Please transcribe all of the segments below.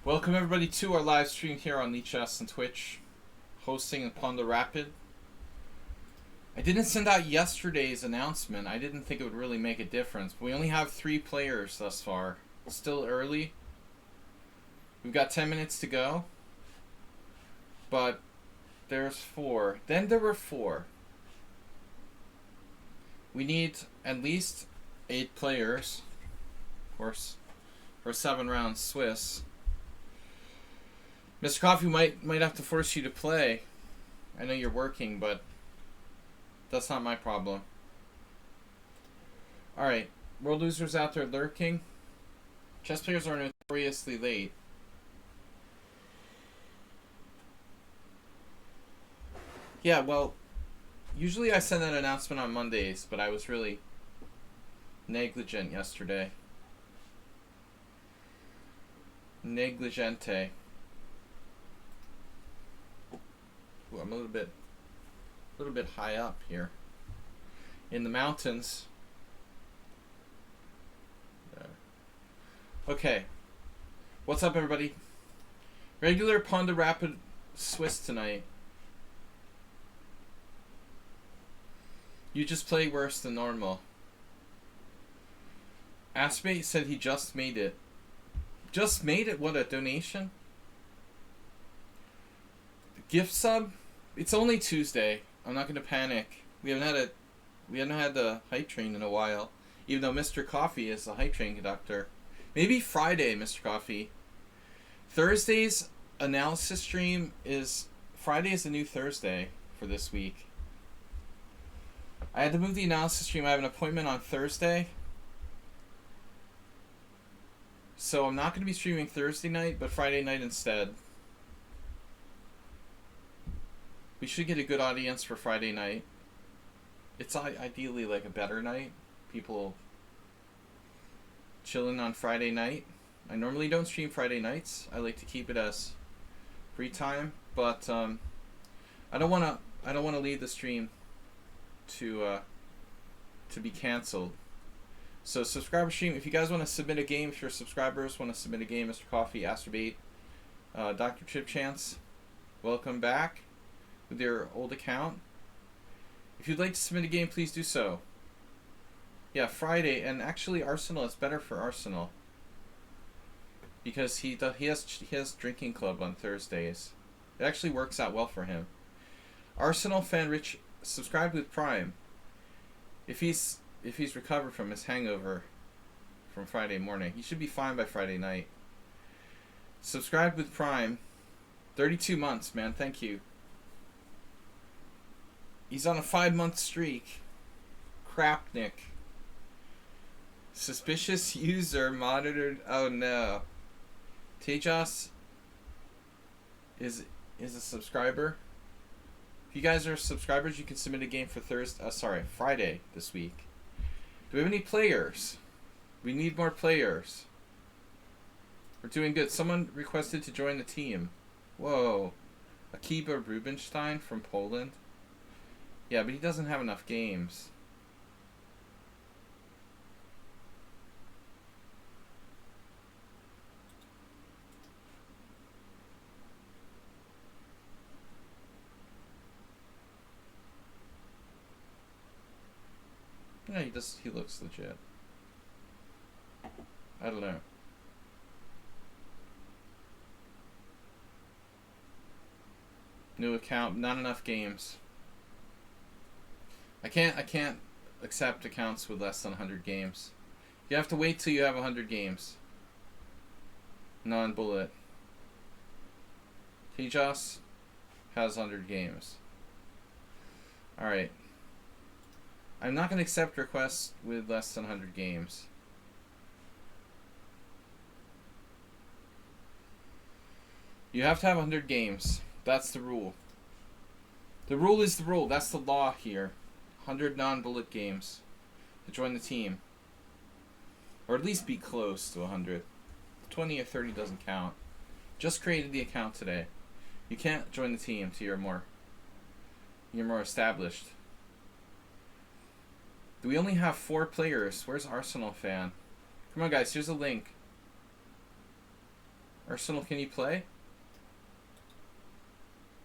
Welcome everybody to our live stream here on lichess and Twitch, hosting in Pawnda Rapid. I didn't send out yesterday's announcement. I didn't think it would really make a difference. But we only have 3 players thus far. It's still early. We've got 10 minutes to go. But there's 4. Then there were 4. We need at least 8 players, of course, for 7 rounds Swiss. Mr. Coffee might have to force you to play. I know you're working, but that's not my problem. Alright, world losers out there lurking. Chess players are notoriously late. Yeah, well, usually I send that announcement on Mondays, but I was really negligent yesterday. Negligente. Ooh, I'm a little bit high up here in the mountains. There. Okay, what's up, everybody? Regular Pawnda Rapid Swiss tonight. You just play worse than normal. Aspate said he just made it. Just made it? What, a donation? Gift sub? It's only Tuesday. I'm not gonna panic. We haven't had the hype train in a while. Even though Mr. Coffee is the hype train conductor. Maybe Friday, Mr. Coffee. Thursday's analysis stream is Friday is the new Thursday for this week. I had to move the analysis stream. I have an appointment on Thursday. So I'm not going to be streaming Thursday night, but Friday night instead. We should get a good audience for Friday night. It's ideally like a better night. People chilling on Friday night. I normally don't stream Friday nights. I like to keep it as free time, but I don't want to lead the stream to be canceled. So subscriber stream, if you guys want to submit a game, if your subscribers want to submit a game, Mr. Coffee, Astrobate, Dr. Chip Chance, welcome back with your old account. If you'd like to submit a game, please do so. Yeah, Friday, and actually Arsenal, it's better for Arsenal because he has drinking club on Thursdays. It actually works out well for him. Arsenal fan Rich, subscribe with Prime. If he's recovered from his hangover from Friday morning, he should be fine by Friday night. Subscribe with Prime. 32 months, man. Thank you. He's on a 5-month streak. Crapnick. Suspicious user monitored. Oh no. Tejas is a subscriber. If you guys are subscribers, you can submit a game for Friday this week. Do we have any players? We need more players. We're doing good. Someone requested to join the team. Whoa. Akiba Rubinstein from Poland. Yeah, but he doesn't have enough games. Yeah, he looks legit. I don't know. New account, not enough games. I can't accept accounts with less than 100 games. You have to wait till you have 100 games. Non-bullet. Tejas has 100 games. Alright. I'm not going to accept requests with less than 100 games. You have to have 100 games. That's the rule. The rule is the rule. That's the law here. 100 non-bullet games to join the team. Or at least be close to 100. 20 or 30 doesn't count. Just created the account today. You can't join the team till you're more established. Do we only have 4 players? Where's Arsenal fan? Come on, guys. Here's a link. Arsenal, can you play?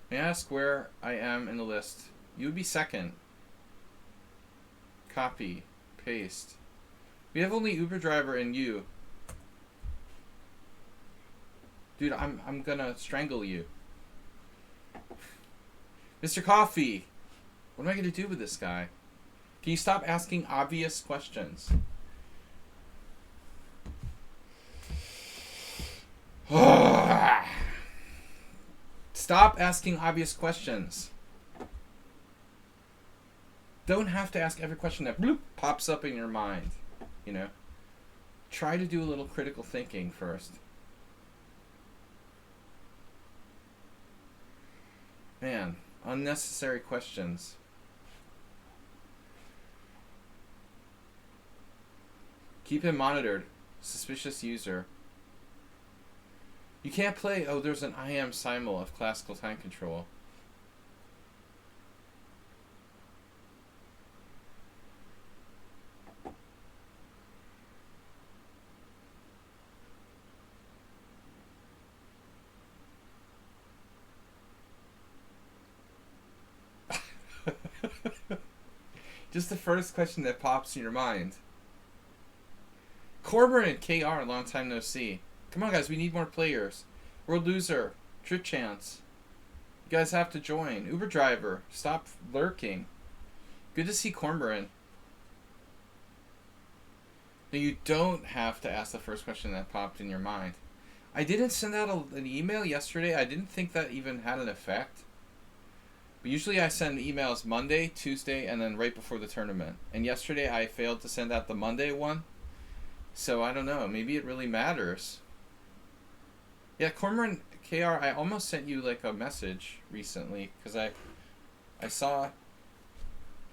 May I ask where I am in the list? You would be second. Copy. Paste. We have only Uber driver and you. Dude, I'm gonna strangle you. Mr. Coffee! What am I gonna do with this guy? Can you stop asking obvious questions? Stop asking obvious questions. Don't have to ask every question that bloop pops up in your mind. You know? Try to do a little critical thinking first. Man, unnecessary questions. Keep him monitored. Suspicious user. You can't play. Oh, there's an IM simul of classical time control. Just the first question that pops in your mind. Corbin and KR, long time no see. Come on, guys, we need more players. World Loser, Trip Chance. You guys have to join. Uber Driver, stop lurking. Good to see Cormoran. Now, you don't have to ask the first question that popped in your mind. I didn't send out an email yesterday. I didn't think that even had an effect. But usually I send emails Monday, Tuesday, and then right before the tournament. And yesterday I failed to send out the Monday one. So I don't know. Maybe it really matters. Yeah, Cormoran KR, I almost sent you like a message recently because I saw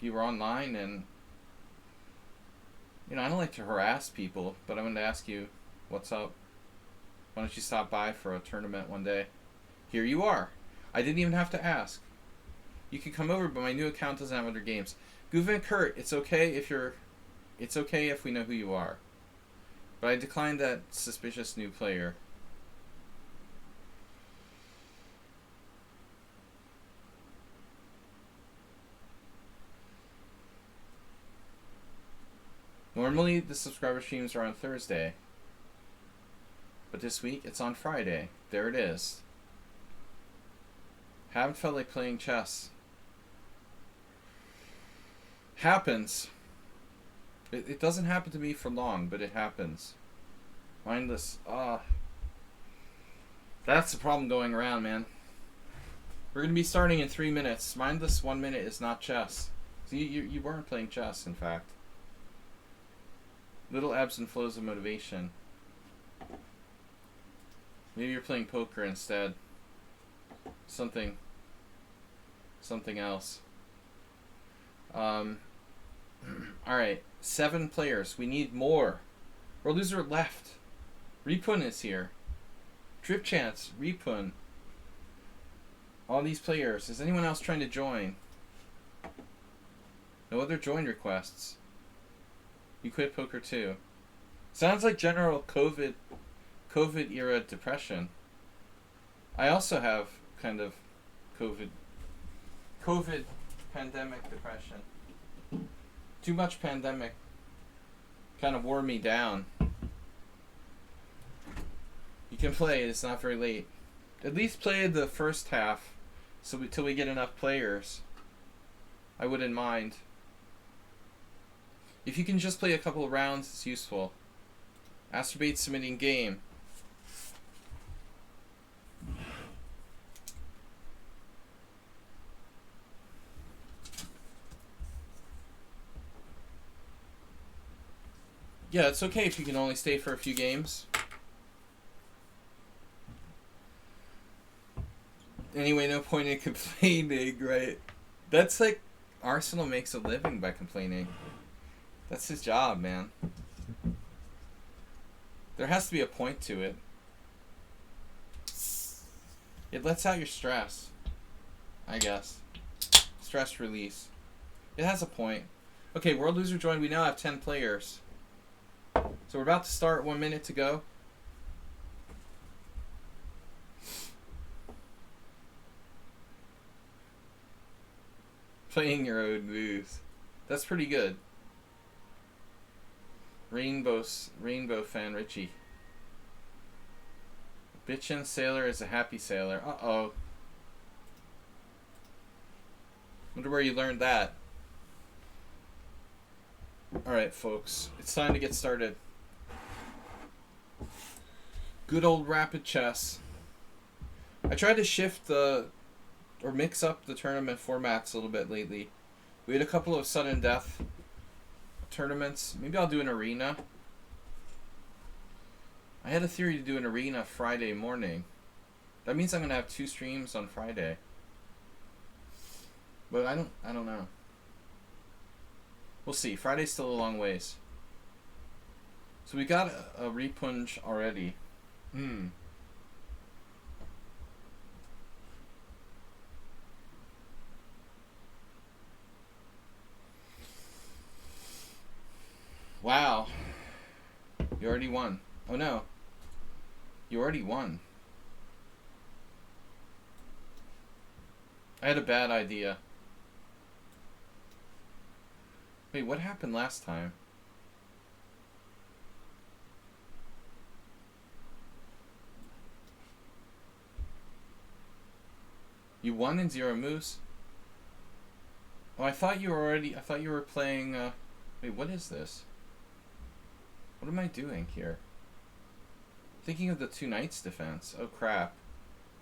you were online, and you know, I don't like to harass people, but I wanted to ask you, what's up? Why don't you stop by for a tournament one day? Here you are. I didn't even have to ask. You can come over, but my new account doesn't have other games. Guven Kurt, it's okay if we know who you are. But I declined that suspicious new player. Normally, the subscriber streams are on Thursday. But this week, it's on Friday. There it is. Haven't felt like playing chess. Happens. It doesn't happen to me for long, but it happens. Mindless. That's the problem going around, man. We're going to be starting in 3 minutes. Mindless 1 minute is not chess. So you weren't playing chess, in fact. Little ebbs and flows of motivation. Maybe you're playing poker instead. Something else. Alright, 7 players. We need more. World Loser left. Repun is here. Trip Chance, Repun. All these players. Is anyone else trying to join? No other join requests. You quit poker too. Sounds like general COVID era depression. I also have kind of COVID pandemic depression. Too much pandemic kind of wore me down. You can play, it's not very late. At least play the first half till we get enough players. I wouldn't mind. If you can just play a couple of rounds, it's useful. Astrobate submitting game. Yeah, it's okay if you can only stay for a few games. Anyway, no point in complaining, right? That's like Arsenal makes a living by complaining. That's his job, man. There has to be a point to it. It lets out your stress, I guess. Stress release. It has a point. Okay, World Loser joined. We now have 10 players. So we're about to start. 1 minute to go. Playing your own moves. That's pretty good. Rainbow fan Richie. Bitchin' sailor is a happy sailor. Uh-oh. Wonder where you learned that. Alright, folks. It's time to get started. Good old rapid chess. I tried to shift or mix up the tournament formats a little bit lately. We had a couple of sudden death tournaments. Maybe I'll do an arena. I had a theory to do an arena Friday morning. That means I'm gonna have 2 streams on Friday. But I don't know. We'll see. Friday's still a long ways. So we got a repunch already. Wow. You already won. Oh no. You already won. I had a bad idea. Wait, what happened last time? You won in 0 moves? Oh, I thought you were playing, wait, what is this? What am I doing here? Thinking of the 2 knights defense. Oh, crap.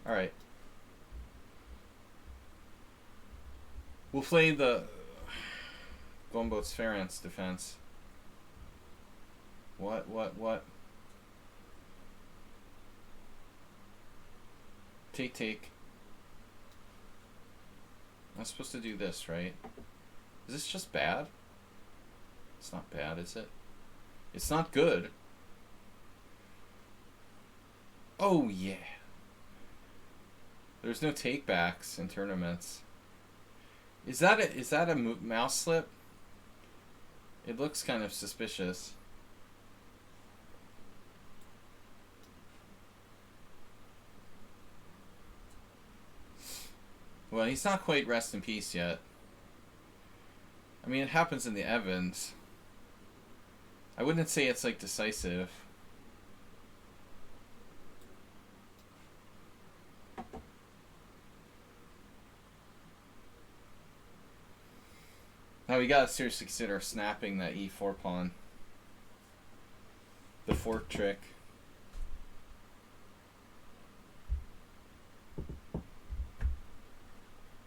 Alright. We'll play the Gombo's Ference defense. What? Take. I'm supposed to do this, right? Is this just bad? It's not bad, is it? It's not good. Oh, yeah. There's no takebacks in tournaments. Is that a mouse slip? It looks kind of suspicious. Well, he's not quite rest in peace yet. I mean, it happens in the Evans. I wouldn't say it's like decisive. Now we gotta seriously consider snapping that e4 pawn. The fork trick.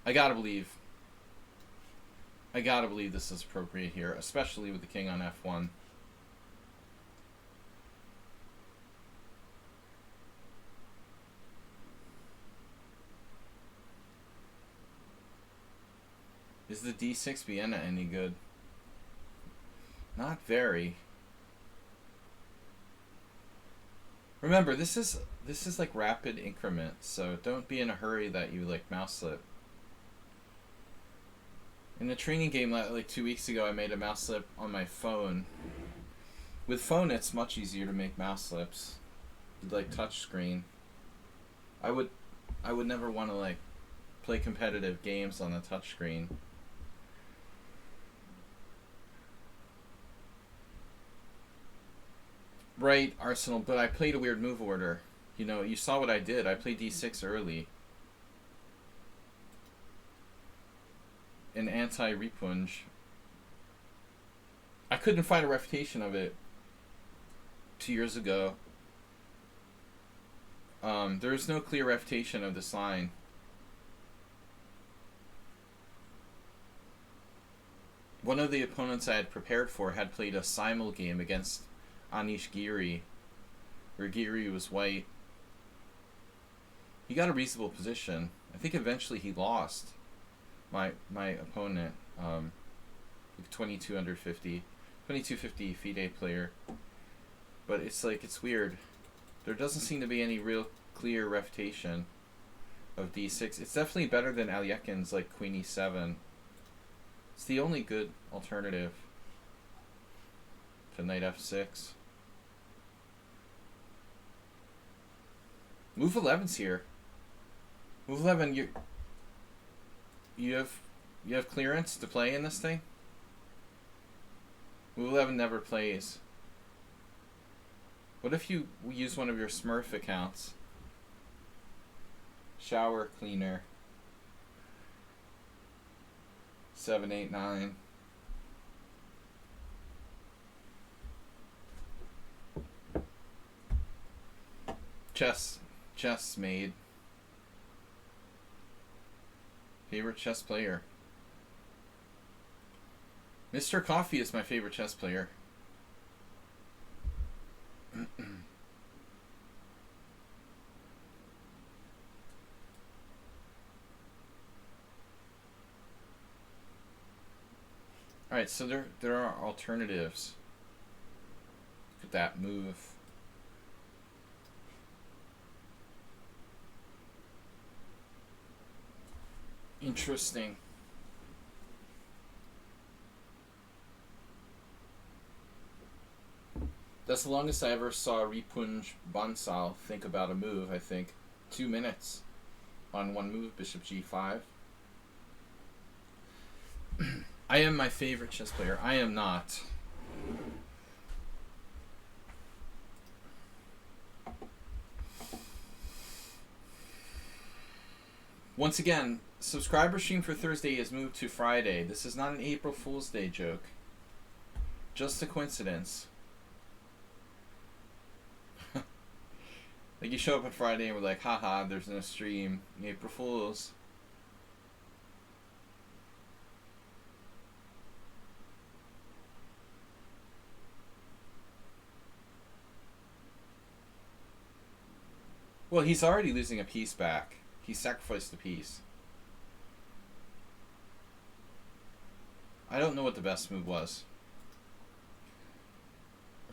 I gotta believe this is appropriate here, especially with the king on f1. Is the d6 Vienna any good? Not very. Remember, this is like rapid increments, so don't be in a hurry that you like mouse slip. In the training game like 2 weeks ago, I made a mouse slip on my phone. With phone, it's much easier to make mouse slips. Like touch screen. I would never want to like play competitive games on the touch screen. Right, Arsenal, but I played a weird move order. You know, you saw what I did. I played d6 early. An anti-repunge. I couldn't find a refutation of it 2 years ago. There is no clear refutation of this line. One of the opponents I had prepared for had played a simul game against Anish Giri, where Giri was white. He got a reasonable position. I think eventually he lost. My opponent, 22 under 50, 2250 FIDE player. But it's like, it's weird. There doesn't seem to be any real clear refutation of d6. It's definitely better than Alyekin's like queen e7. It's the only good alternative to knight f6. Move 11's here. Move 11, you have You have clearance to play in this thing? Lululemon never plays. What if you use one of your Smurf accounts? Shower cleaner. 789. Chess made. Favorite chess player. Mr. Coffee is my favorite chess player. Alright, so there are alternatives. Look at that move. Interesting. That's the longest I ever saw Ripunj Bansal think about a move, I think. 2 minutes on one move, bishop g5. I am my favorite chess player. I am not. Once again, subscriber stream for Thursday is moved to Friday. This is not an April Fool's Day joke. Just a coincidence. Like you show up on Friday and we're like, haha, there's no stream. April Fools. Well, he's already losing a piece back. He sacrificed a piece. I don't know what the best move was.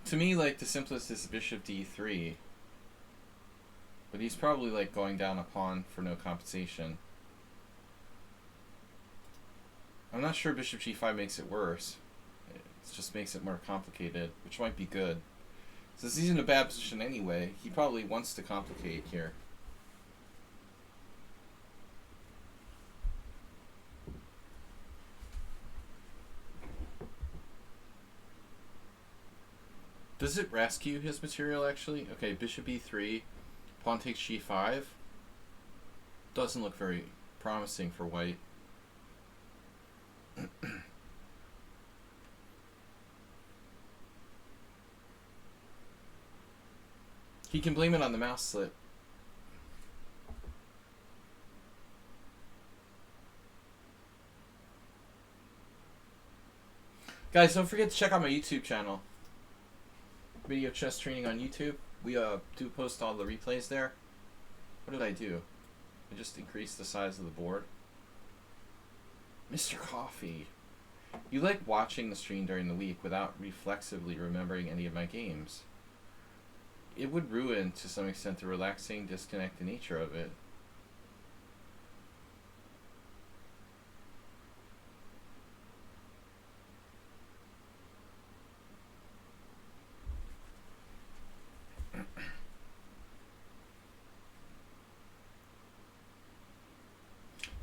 To me, like, the simplest is bishop d3. But he's probably, like, going down a pawn for no compensation. I'm not sure bishop g5 makes it worse. It just makes it more complicated, which might be good. Since he's in a bad position anyway, he probably wants to complicate here. Does it rescue his material, actually? Okay, bishop e3, pawn takes g5. Doesn't look very promising for white. He can blame it on the mouse slip. Guys, don't forget to check out my YouTube channel. Video chess training on YouTube. We do post all the replays there. What did I do? I just increased the size of the board. Mr. Coffee. You like watching the stream during the week without reflexively remembering any of my games. It would ruin, to some extent, the relaxing, disconnected nature of it.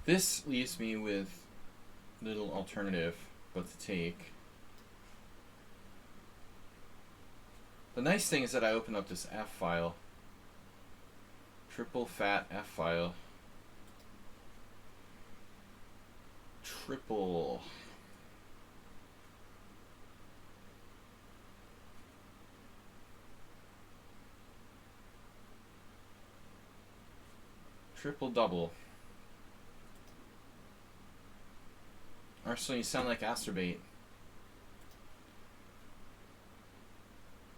This leaves me with little alternative but to take. The nice thing is that I open up this F file. Triple fat F file. Triple. Triple double. Arsenal, you sound like Asterbait.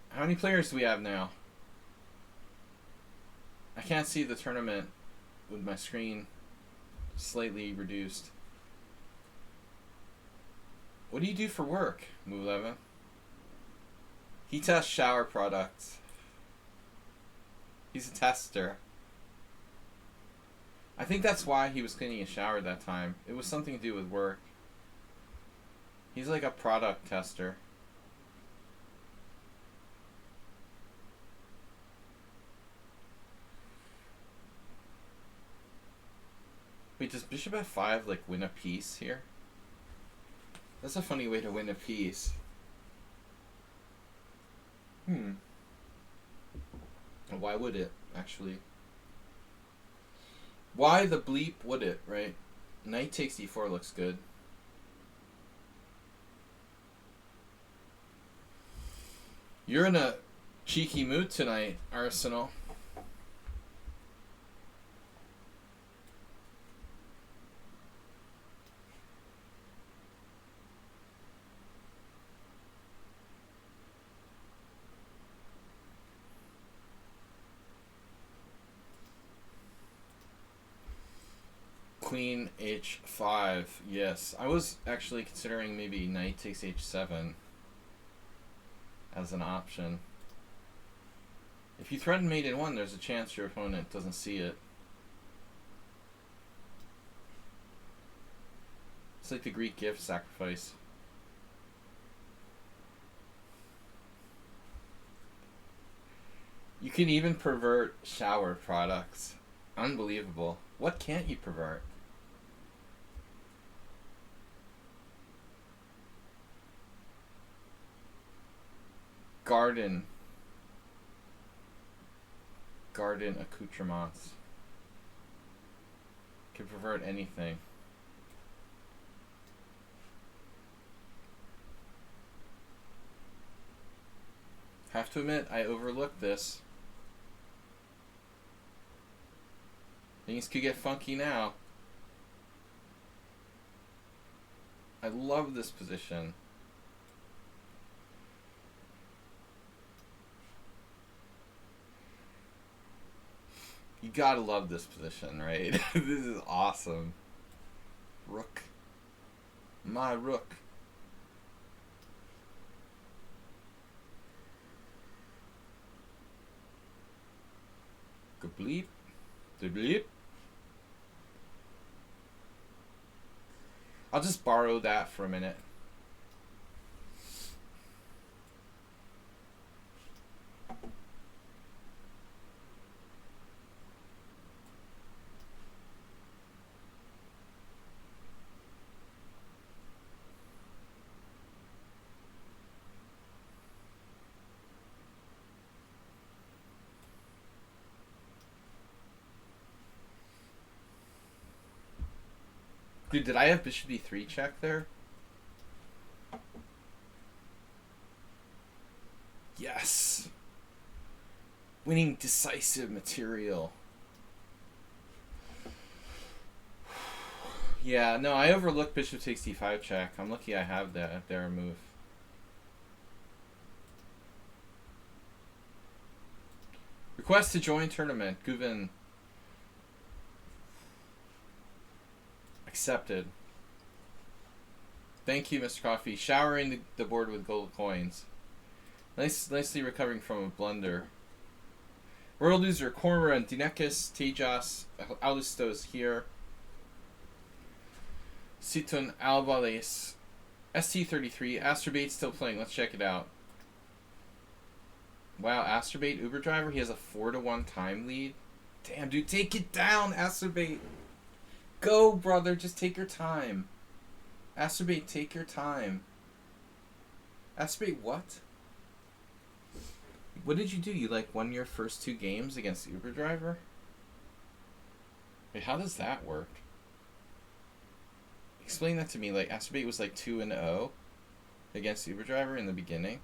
How many players do we have now? I can't see the tournament with my screen slightly reduced. What do you do for work, Move 11? He tests shower products. He's a tester. I think that's why he was cleaning his shower that time. It was something to do with work. He's like a product tester. Wait, does bishop f5 like win a piece here? That's a funny way to win a piece. Why would it, actually? Why the bleep would it, right? Knight takes d4 looks good. You're in a cheeky mood tonight, Arsenal. Queen h5. Yes, I was actually considering maybe knight takes h7 as an option. If you threaten mate in 1, there's a chance your opponent doesn't see it. It's like the Greek gift sacrifice. You can even pervert shower products. Unbelievable. What can't you pervert? Garden accoutrements. Can pervert anything. Have to admit, I overlooked this. Things could get funky now. I love this position. You gotta love this position, right? This is awesome. Rook. My rook. Bleep. Bleep. I'll just borrow that for a minute. Dude, did I have bishop d3 check there? Yes. Winning decisive material. Yeah, no, I overlooked bishop takes d5 check. I'm lucky I have that there move. Request to join tournament. Guven. Accepted. Thank you, Mr. Coffee. Showering the board with gold coins. Nicely recovering from a blunder. World loser Cormoran, Dinekis, Tejas, Alustos here. Situn Albales. ST33. Astrobate still playing. Let's check it out. Wow, Astrobate Uber driver. He has a 4-1 time lead. Damn, dude, take it down, Astrobate. Go, brother. Just take your time. Astrobate, take your time. Astrobate, what? What did you do? You, like, won your first 2 games against Uber driver? Wait, how does that work? Explain that to me. Like, Astrobate was, like, 2-0 against Uber driver in the beginning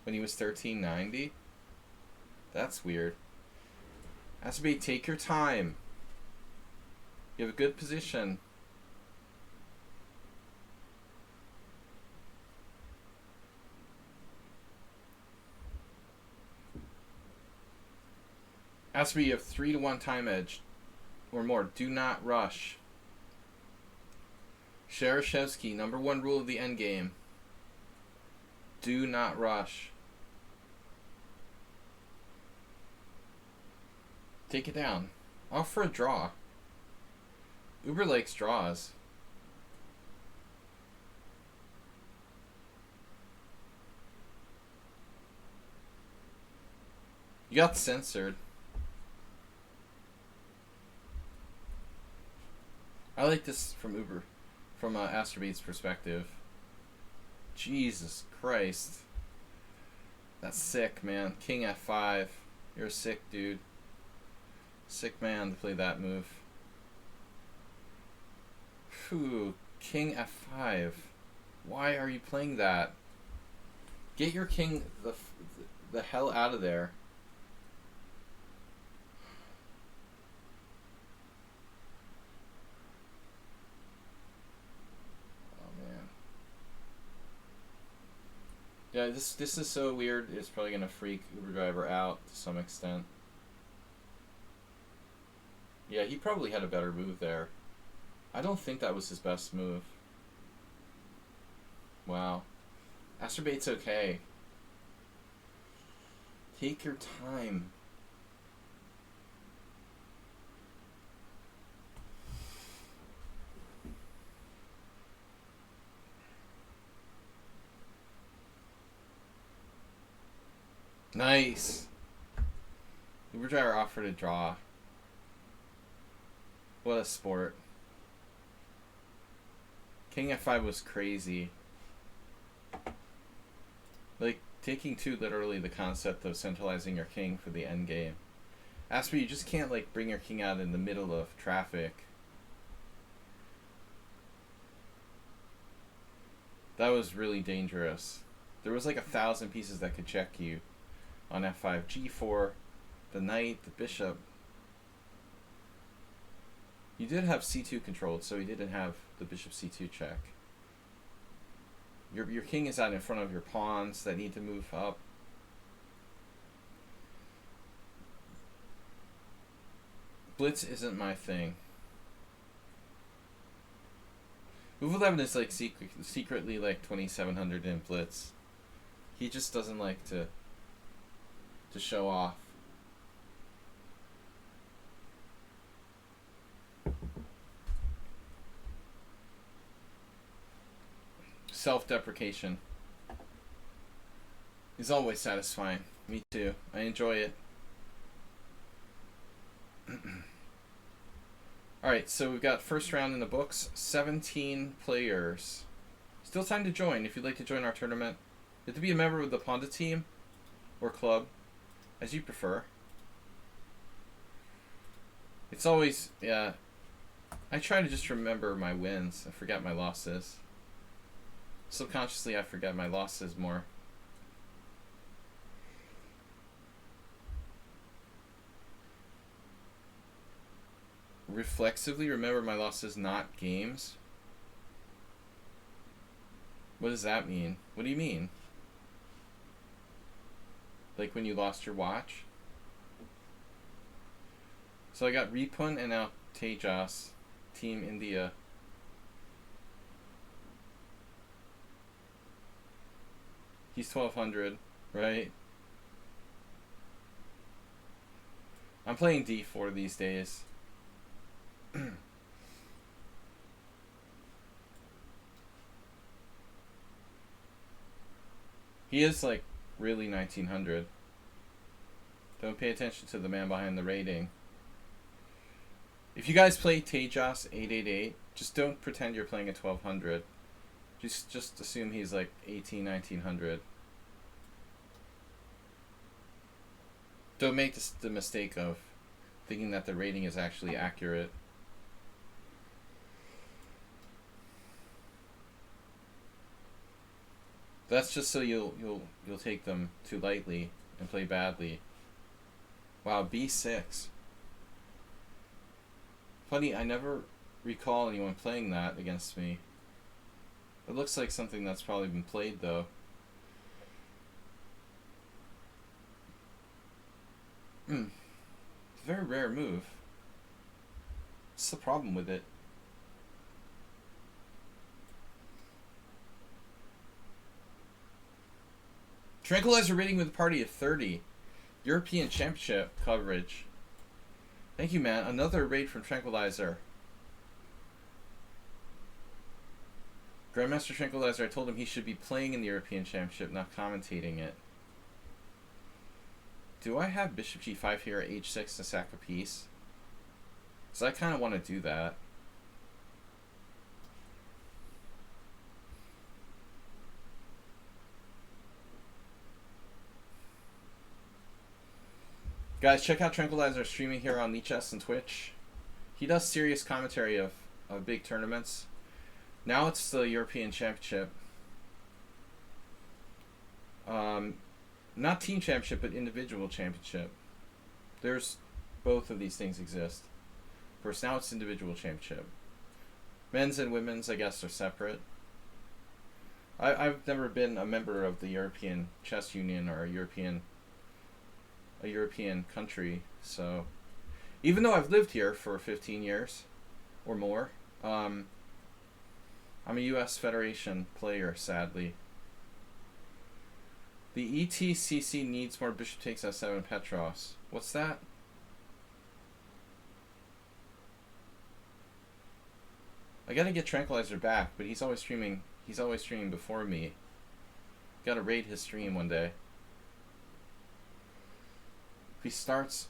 when he was 1390. That's weird. Astrobate, take your time. You have a good position. Astrobate, you have 3-1 time edge or more. Do not rush. Shereshevsky, #1 rule of the endgame. Do not rush. Take it down. Off for a draw. Uber likes draws. You got censored. I like this from Uber, from Astrobate's perspective. Jesus Christ. That's sick, man. King F5. You're a sick dude. Sick man to play that move. Phew. King F5. Why are you playing that? Get your king the hell out of there. Yeah, this is so weird. It's probably gonna freak Uber driver out to some extent. Yeah, he probably had a better move there. I don't think that was his best move. Wow. Astrobait's okay. Take your time. Nice. Uber driver offered a draw. What a sport. King F5 was crazy. Like, taking two literally the concept of centralizing your king for the endgame. Asper, you just can't, like, bring your king out in the middle of traffic. That was really dangerous. There was like 1,000 pieces that could check you on F5. G4, the knight, the bishop. You did have C2 controlled, so he didn't have the bishop C2 check. Your king is out in front of your pawns that need to move up. Blitz isn't my thing. Move 11 is like secretly like 2,700 in Blitz. He just doesn't like to show off. Self-deprecation is always satisfying. Me too. I enjoy it. Alright, so we've got first round in the books. 17 players. Still time to join if you'd like to join our tournament. You have to be a member of the Pawnda team or club, as you prefer. It's always, yeah. I try to just remember my wins. I forget my losses. Subconsciously, I forget my losses more. Reflexively remember my losses, not games? What does that mean? What do you mean? Like when you lost your watch? So I got Ripun and now Tejas, Team India. He's 1,200, right? I'm playing D4 these days. He is like really 1,900. Don't pay attention to the man behind the rating. If you guys play Tejas 888, just don't pretend you're playing at 1,200. Just assume he's like 1,900. Don't make the mistake of thinking that the rating is actually accurate. That's just so you'll take them too lightly and play badly. Wow, B6. Funny, I never recall anyone playing that against me. It looks like something that's probably been played though. It's a very rare move. What's the problem with it? Tranquilizer rating with a party of 30. European Championship coverage. Thank you, man. Another raid from Tranquilizer. Grandmaster Tranquilizer, I told him he should be playing in the European Championship, not commentating it. Do I have Bishop G5 here at H6 to sack a piece? Because I kind of want to do that. Guys, check out Tranquilizer streaming here on lichess and Twitch. He does serious commentary of big tournaments. Now it's the European Championship. Not team championship, but individual championship. There's both of these things exist. First, now it's individual championship. Men's and women's, I guess, are separate. I've never been a member of the European Chess Union or a European country, so even though I've lived here for 15 years or more, I'm a U.S. Federation player, sadly. The ETCC needs more bishop takes f7 Petros. What's that? I gotta get Tranquilizer back, but he's always streaming. He's always streaming before me. Gotta raid his stream one day. If he starts,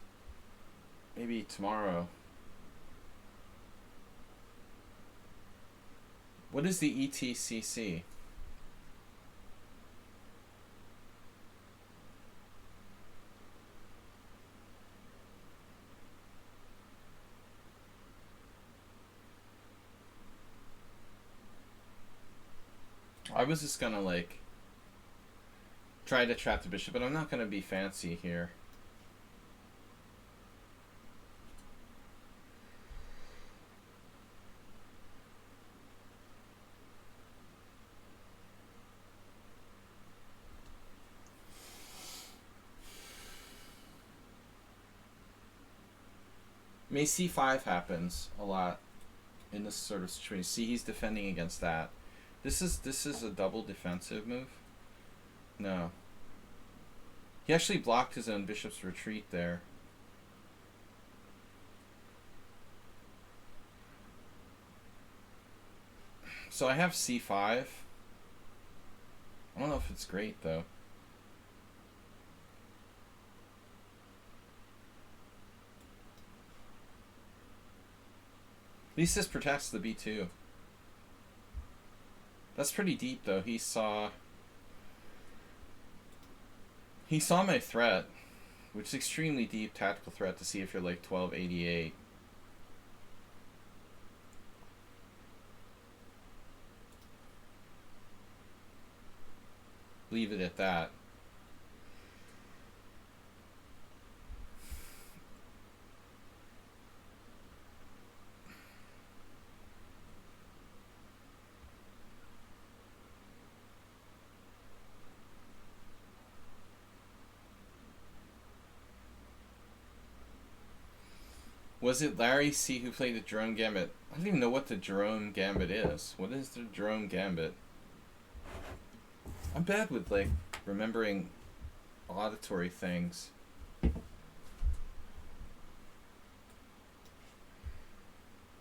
maybe tomorrow. What is the ETCC? I was just gonna like try to trap the bishop, but I'm not gonna be fancy here. May c5 happens a lot in this sort of situation. See, he's defending against that. This is a double defensive move. No. He actually blocked his own bishop's retreat there. So I have c5. I don't know if it's great though. At least this protects the b2. That's pretty deep though. He saw my threat, which is extremely deep tactical threat to see if you're like 1288. Leave it at that. Was it Larry C who played the Jerome Gambit? I don't even know what the Jerome Gambit is. What is the Jerome Gambit? I'm bad with like remembering auditory things.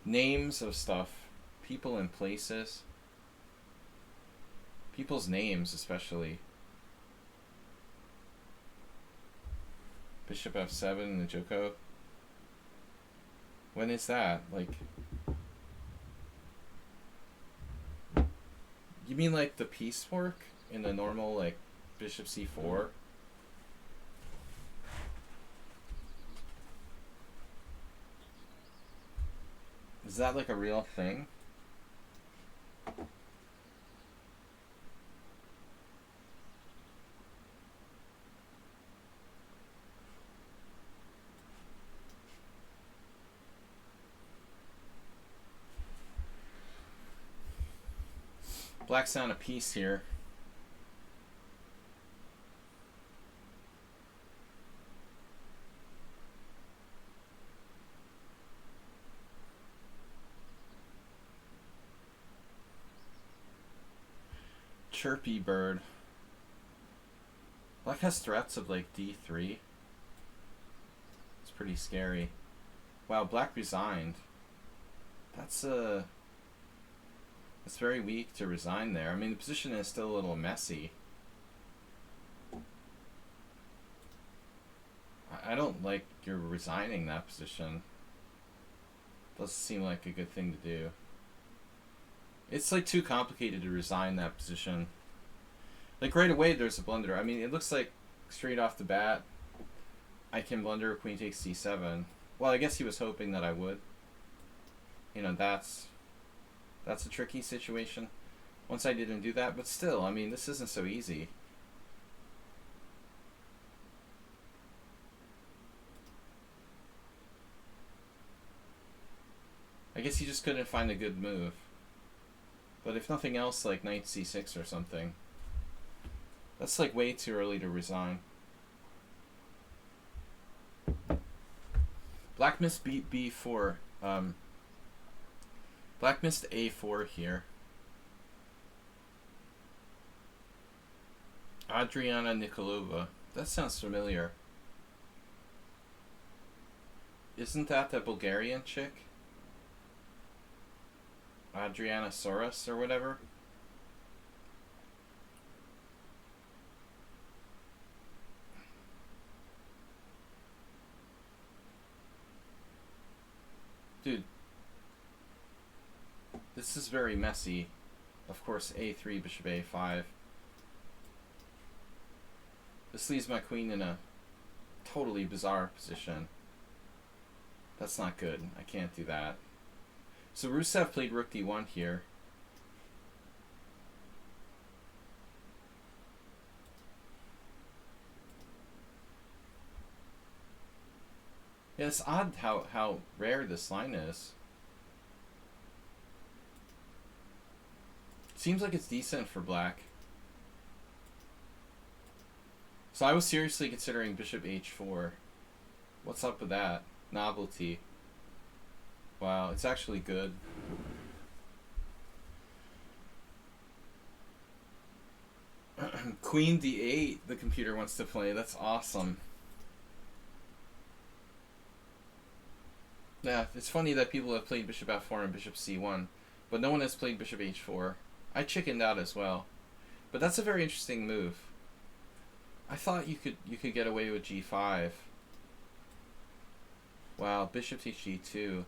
Names of stuff. People and places. People's names especially. Bishop f7 in the Joko. When is that? Like, you mean like the piecework in the normal like bishop c4? Is that like a real thing? Black's down a piece here. Chirpy bird. Black has threats of like d3. It's pretty scary. Wow, Black resigned. That's it's very weak to resign there. I mean, the position is still a little messy. I don't like your resigning that position. Doesn't seem like a good thing to do. It's like too complicated to resign that position. Like right away there's a blunder. I mean, it looks like straight off the bat I can blunder queen takes c7. Well, I guess he was hoping that I would. You know, that's a tricky situation. Once I didn't do that, but still, I mean, this isn't so easy. I guess he just couldn't find a good move. But if nothing else, like knight c6 or something. That's like way too early to resign. Black missed b4. Black missed a4 here. Adriana Nikolova. That sounds familiar. Isn't that the Bulgarian chick? Adriana Soros or whatever? Dude. This is very messy. Of course, a3, bishop a5. This leaves my queen in a totally bizarre position. That's not good. I can't do that. So Rusev played rook d1 here. Yeah, it's odd how rare this line is. Seems like it's decent for black. So I was seriously considering bishop h4. What's up with that? Novelty. Wow, it's actually good. Queen d8, the computer wants to play. That's awesome. Yeah, it's funny that people have played bishop f4 and bishop c1, but no one has played bishop h4. I chickened out as well. But that's a very interesting move. I thought you could get away with g5. Wow, bishop takes g2.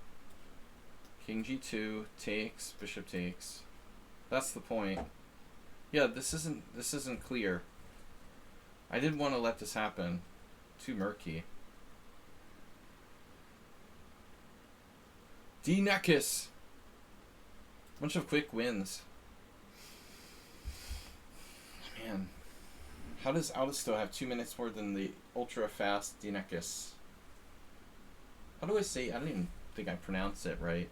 King g2 takes, bishop takes. That's the point. Yeah, this isn't clear. I didn't want to let this happen. Too murky. D Neckis. Bunch of quick wins. Man. How does Audisto have 2 minutes more than the ultra fast D Neckis? How do I say? I don't even think I pronounced it right.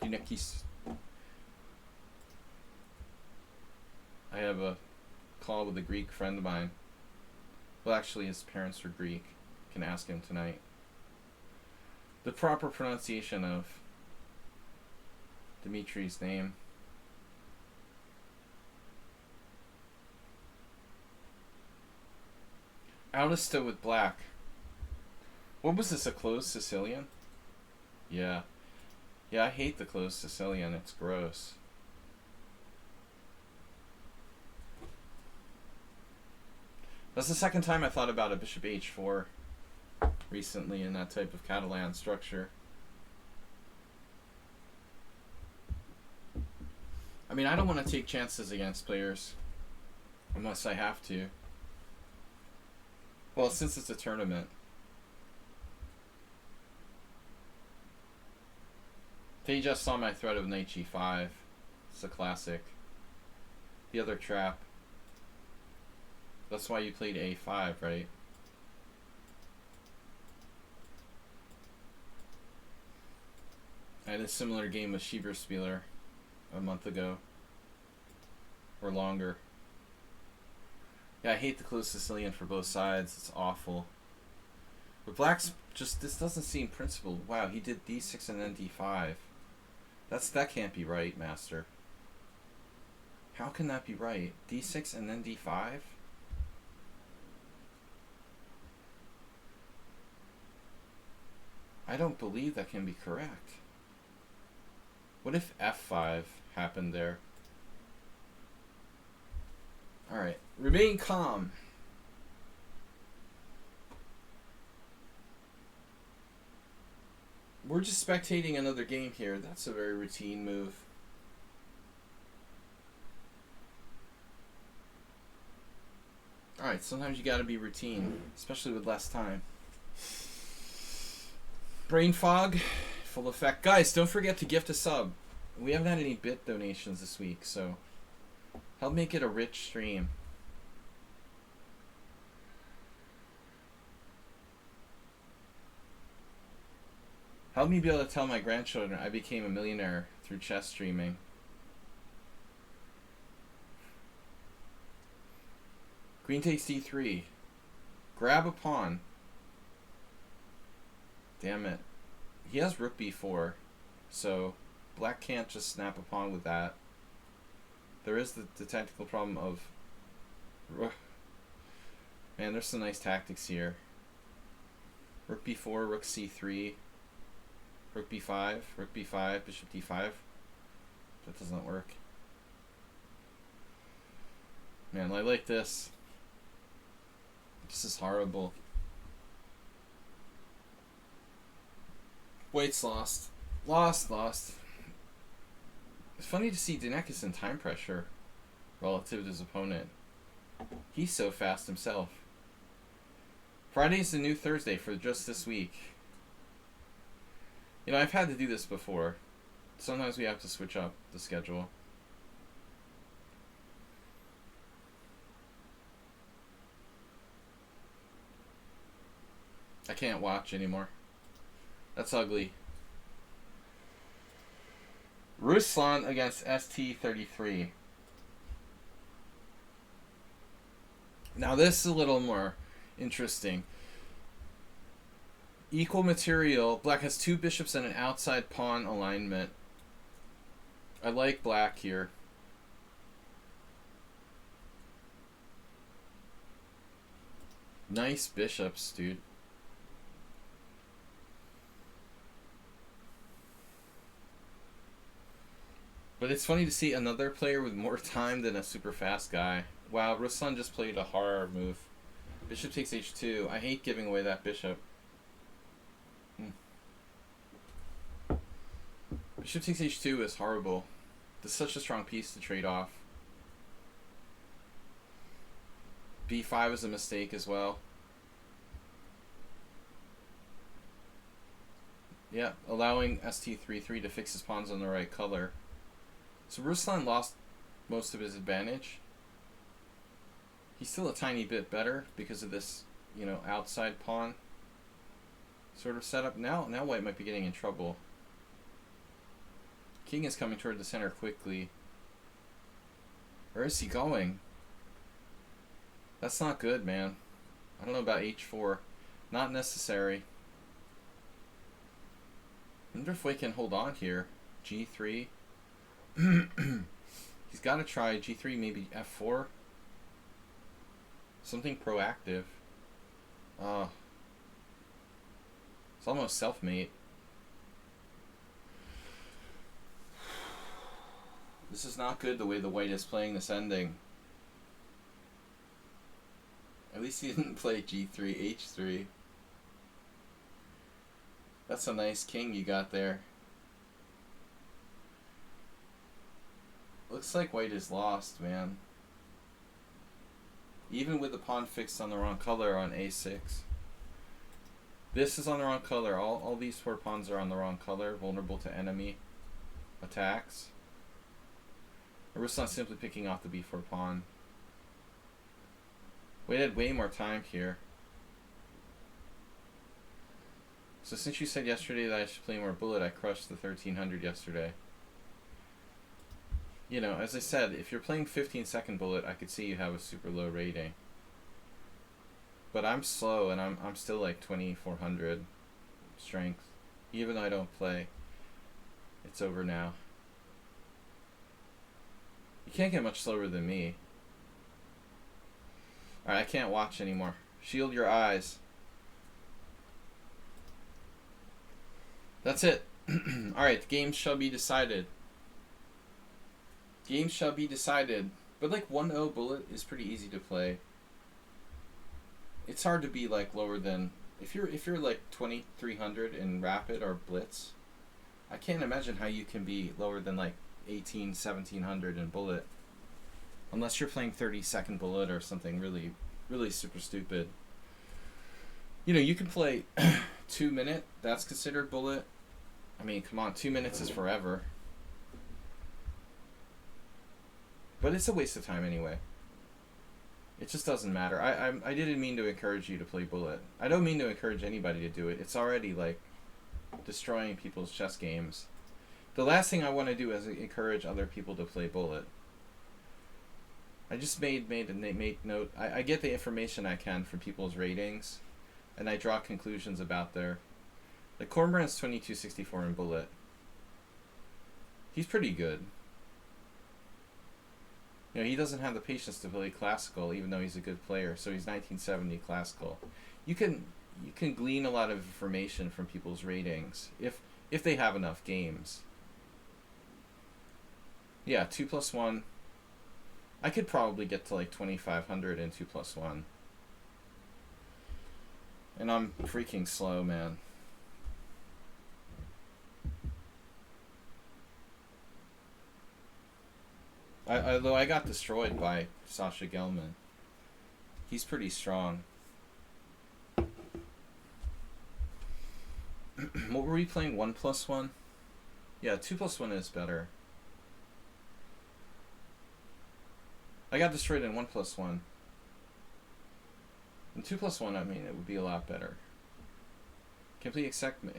D Neckis. I have a call with a Greek friend of mine. Well, actually, his parents are Greek. Can ask him tonight. The proper pronunciation of Dimitri's name. Audisto with black. What was this, a closed Sicilian? Yeah. Yeah, I hate the closed Sicilian. It's gross. That's the second time I thought about a bishop h4 recently in that type of Catalan structure. I mean, I don't want to take chances against players unless I have to. Well, since it's a tournament. They just saw my threat of knight g5. It's a classic. The other trap. That's why you played a5, right? I had a similar game with Schieberspieler a month ago. Or longer. Yeah, I hate the closed Sicilian for both sides. It's awful. But black's just, this doesn't seem principled. Wow, he did d6 and then d5. That can't be right, master. How can that be right? d6 and then d5? I don't believe that can be correct. What if f5 happened there? Alright, remain calm. We're just spectating another game here. That's a very routine move. Alright, sometimes you gotta be routine, especially with less time. Brain fog, full effect. Guys, don't forget to gift a sub. We haven't had any bit donations this week, so help make it a rich stream. Help me be able to tell my grandchildren I became a millionaire through chess streaming. Queen takes d3. Grab a pawn. Damn it. He has rook b4, so black can't just snap a pawn with that. There is the tactical problem of... Man, there's some nice tactics here. Rook b4, rook c3, rook b5, rook b5, bishop d5. That doesn't work. Man, I like this. This is horrible. White's lost. Lost. It's funny to see Dinekis in time pressure relative to his opponent. He's so fast himself. Friday's the new Thursday for just this week. You know, I've had to do this before. Sometimes we have to switch up the schedule. I can't watch anymore. That's ugly. Ruslan against ST33. Now this is a little more interesting. Equal material. Black has two bishops and an outside pawn alignment. I like black here. Nice bishops, dude. But it's funny to see another player with more time than a super fast guy. Wow, Ruslan just played a horror move. Bishop takes h2. I hate giving away that bishop. Bishop takes h2 is horrible. It's such a strong piece to trade off. b5 is a mistake as well. Yeah, allowing st33 to fix his pawns on the right color. So Ruslan lost most of his advantage. He's still a tiny bit better because of this, you know, outside pawn sort of setup. Now White might be getting in trouble. King is coming toward the center quickly. Where is he going? That's not good, man. I don't know about h4. Not necessary. I wonder if White can hold on here. g3. He's got to try g3, maybe f4. Something proactive. It's almost self-mate. This is not good the way the White is playing this ending. At least he didn't play g3, h3. That's a nice king you got there. Looks like White is lost, man. Even with the pawn fixed on the wrong color on a6. This is on the wrong color. All these four pawns are on the wrong color, vulnerable to enemy attacks. Ruslan's simply picking off the b4 pawn. White had way more time here. So since you said yesterday that I should play more bullet, I crushed the 1300 yesterday. You know, as I said, if you're playing 15-second bullet, I could see you have a super low rating. But I'm slow, and I'm still like 2400 strength. Even though I don't play. It's over now. You can't get much slower than me. Alright, I can't watch anymore. Shield your eyes. That's it. Alright, the game shall be decided. Games shall be decided. But like 1-0 bullet is pretty easy to play. It's hard to be like lower than if you're like 2300 in rapid or blitz. I can't imagine how you can be lower than like 1700 in bullet. Unless you're playing 30-second bullet or something really really super stupid. You know, you can play 2 minute. That's considered bullet. I mean, come on, 2 minutes is forever. But it's a waste of time anyway. It just doesn't matter. I didn't mean to encourage you to play bullet. I don't mean to encourage anybody to do it. It's already like destroying people's chess games. The last thing I want to do is encourage other people to play bullet. I just made note. I get the information I can from people's ratings, and I draw conclusions about their. Like Cormoran's 2264 in bullet. He's pretty good. You know, he doesn't have the patience to play classical, even though he's a good player. So he's 1970 classical. You can glean a lot of information from people's ratings if they have enough games. Yeah, 2+1. I could probably get to like 2,500 in 2+1. And I'm freaking slow, man. Although I got destroyed by Sasha Gelman. He's pretty strong. What were we playing? 1+1? Yeah, 2+1 is better. I got destroyed in 1+1. In 2+1, I mean, it would be a lot better. Can please accept me.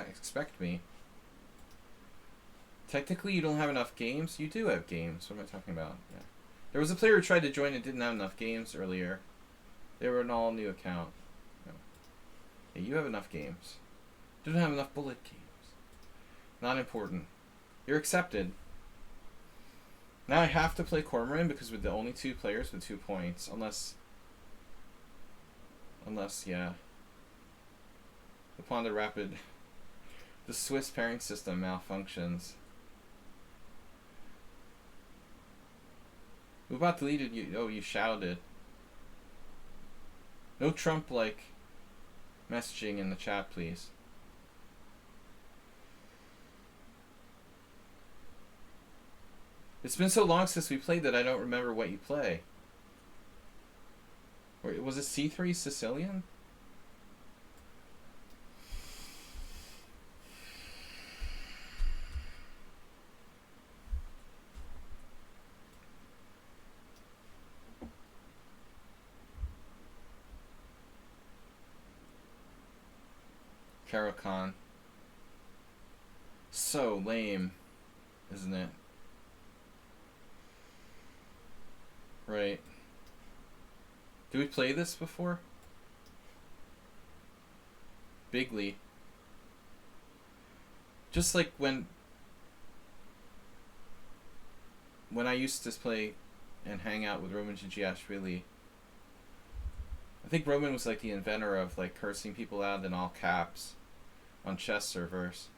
Expect me. Technically, you don't have enough games. You do have games. What am I talking about? Yeah. There was a player who tried to join and didn't have enough games earlier. They were an all-new account. No. Yeah, you have enough games. You don't have enough bullet games. Not important. You're accepted. Now I have to play Cormoran because we're the only two players with 2 points. Unless, yeah. The Pawnda Rapid... The Swiss pairing system malfunctions. Ubot deleted you. Oh, you shouted. No Trump-like messaging in the chat, please. It's been so long since we played that I don't remember what you play. Or was it C3 Sicilian? Caro-Kann. So lame, isn't it? Right. Did we play this before? Bigly. Just like when I used to play and hang out with Roman Gigiashvili. I think Roman was like the inventor of like cursing people out in all caps on chess servers.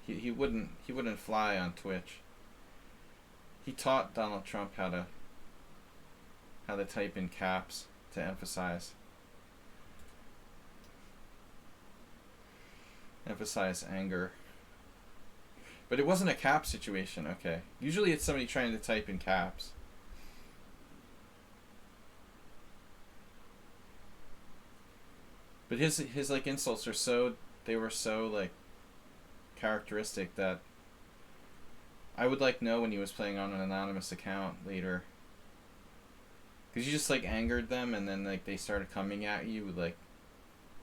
He wouldn't fly on Twitch. He taught Donald Trump how to type in caps to emphasize anger. But it wasn't a cap situation, okay. Usually it's somebody trying to type in caps. But his like insults were so like characteristic that I would like know when he was playing on an anonymous account later. Because you just like angered them and then like they started coming at you with like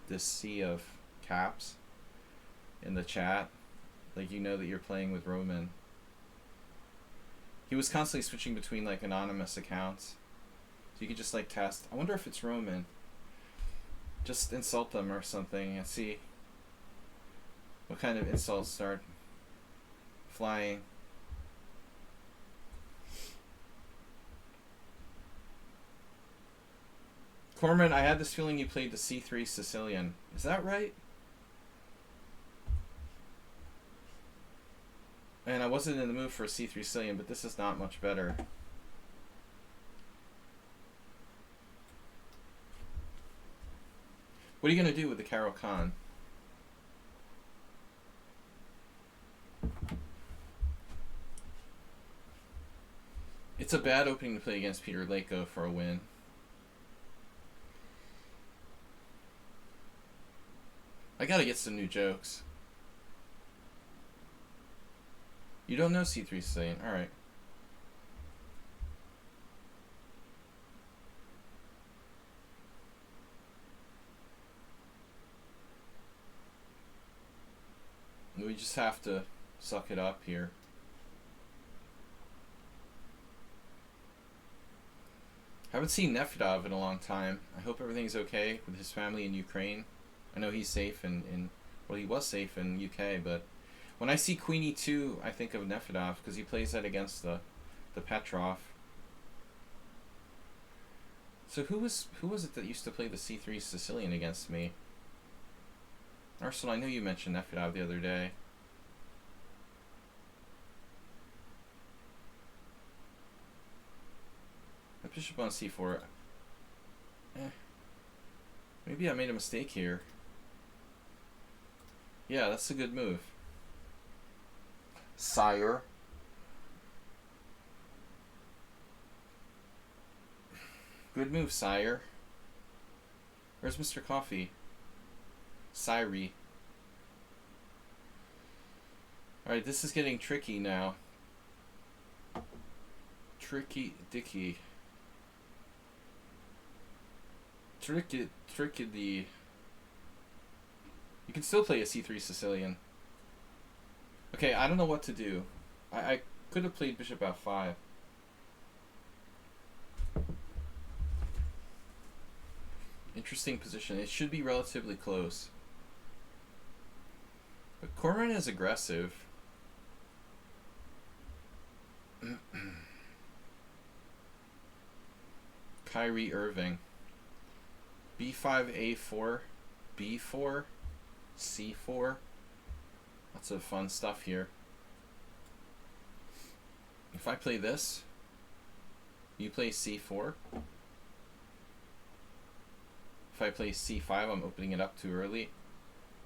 this sea of caps in the chat. Like you know that you're playing with Roman. He was constantly switching between like anonymous accounts. So you could just like test. I wonder if it's Roman. Just insult them or something and see what kind of insults start flying. Corman, I had this feeling you played the C3 Sicilian. Is that right? And I wasn't in the mood for a C3 Sicilian, but this is not much better. What are you going to do with the Caro-Kann? It's a bad opening to play against Peter Lako for a win. I gotta get some new jokes. You don't know C3 Sicilian. Alright. We just have to suck it up here. Haven't seen Nefedov in a long time. I hope everything's okay with his family in Ukraine. I know he's safe well, he was safe in UK, but when I see Queen E2, I think of Nefedov because he plays that against the Petrov. So who was it that used to play the C3 Sicilian against me? Arsenal, I know you mentioned Nefedov the other day. The bishop on C4. Maybe I made a mistake here. Yeah, that's a good move. Sire. Good move, sire. Where's Mr. Coffee? Sire. Alright, this is getting tricky now. Tricky dicky. Tricky. You can still play a C3 Sicilian. Okay, I don't know what to do. I could have played bishop F5. Interesting position. It should be relatively close. But Corman is aggressive. Kyrie Irving. B5, A4, B4, C4. Lots of fun stuff here. If I play this, you play C4. If I play C5, I'm opening it up too early.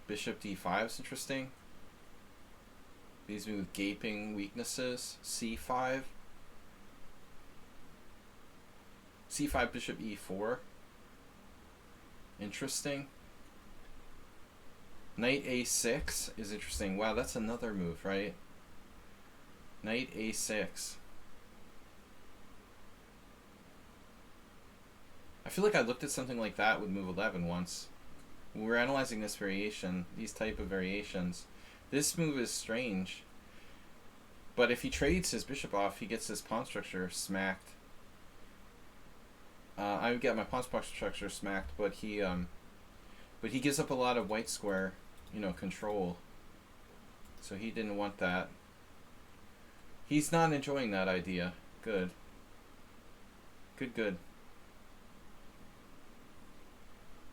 Bishop D5 is interesting. Leaves me with gaping weaknesses. C5. C5, bishop E4. Interesting. Knight A6 is interesting. Wow, that's another move, right? Knight A6. I feel like I looked at something like that with move 11 once. When we were analyzing this variation, these type of variations, this move is strange. But if he trades his bishop off, he gets his pawn structure smacked. I would get my pawn structure smacked, but he gives up a lot of white square, control. So he didn't want that. He's not enjoying that idea. Good. Good.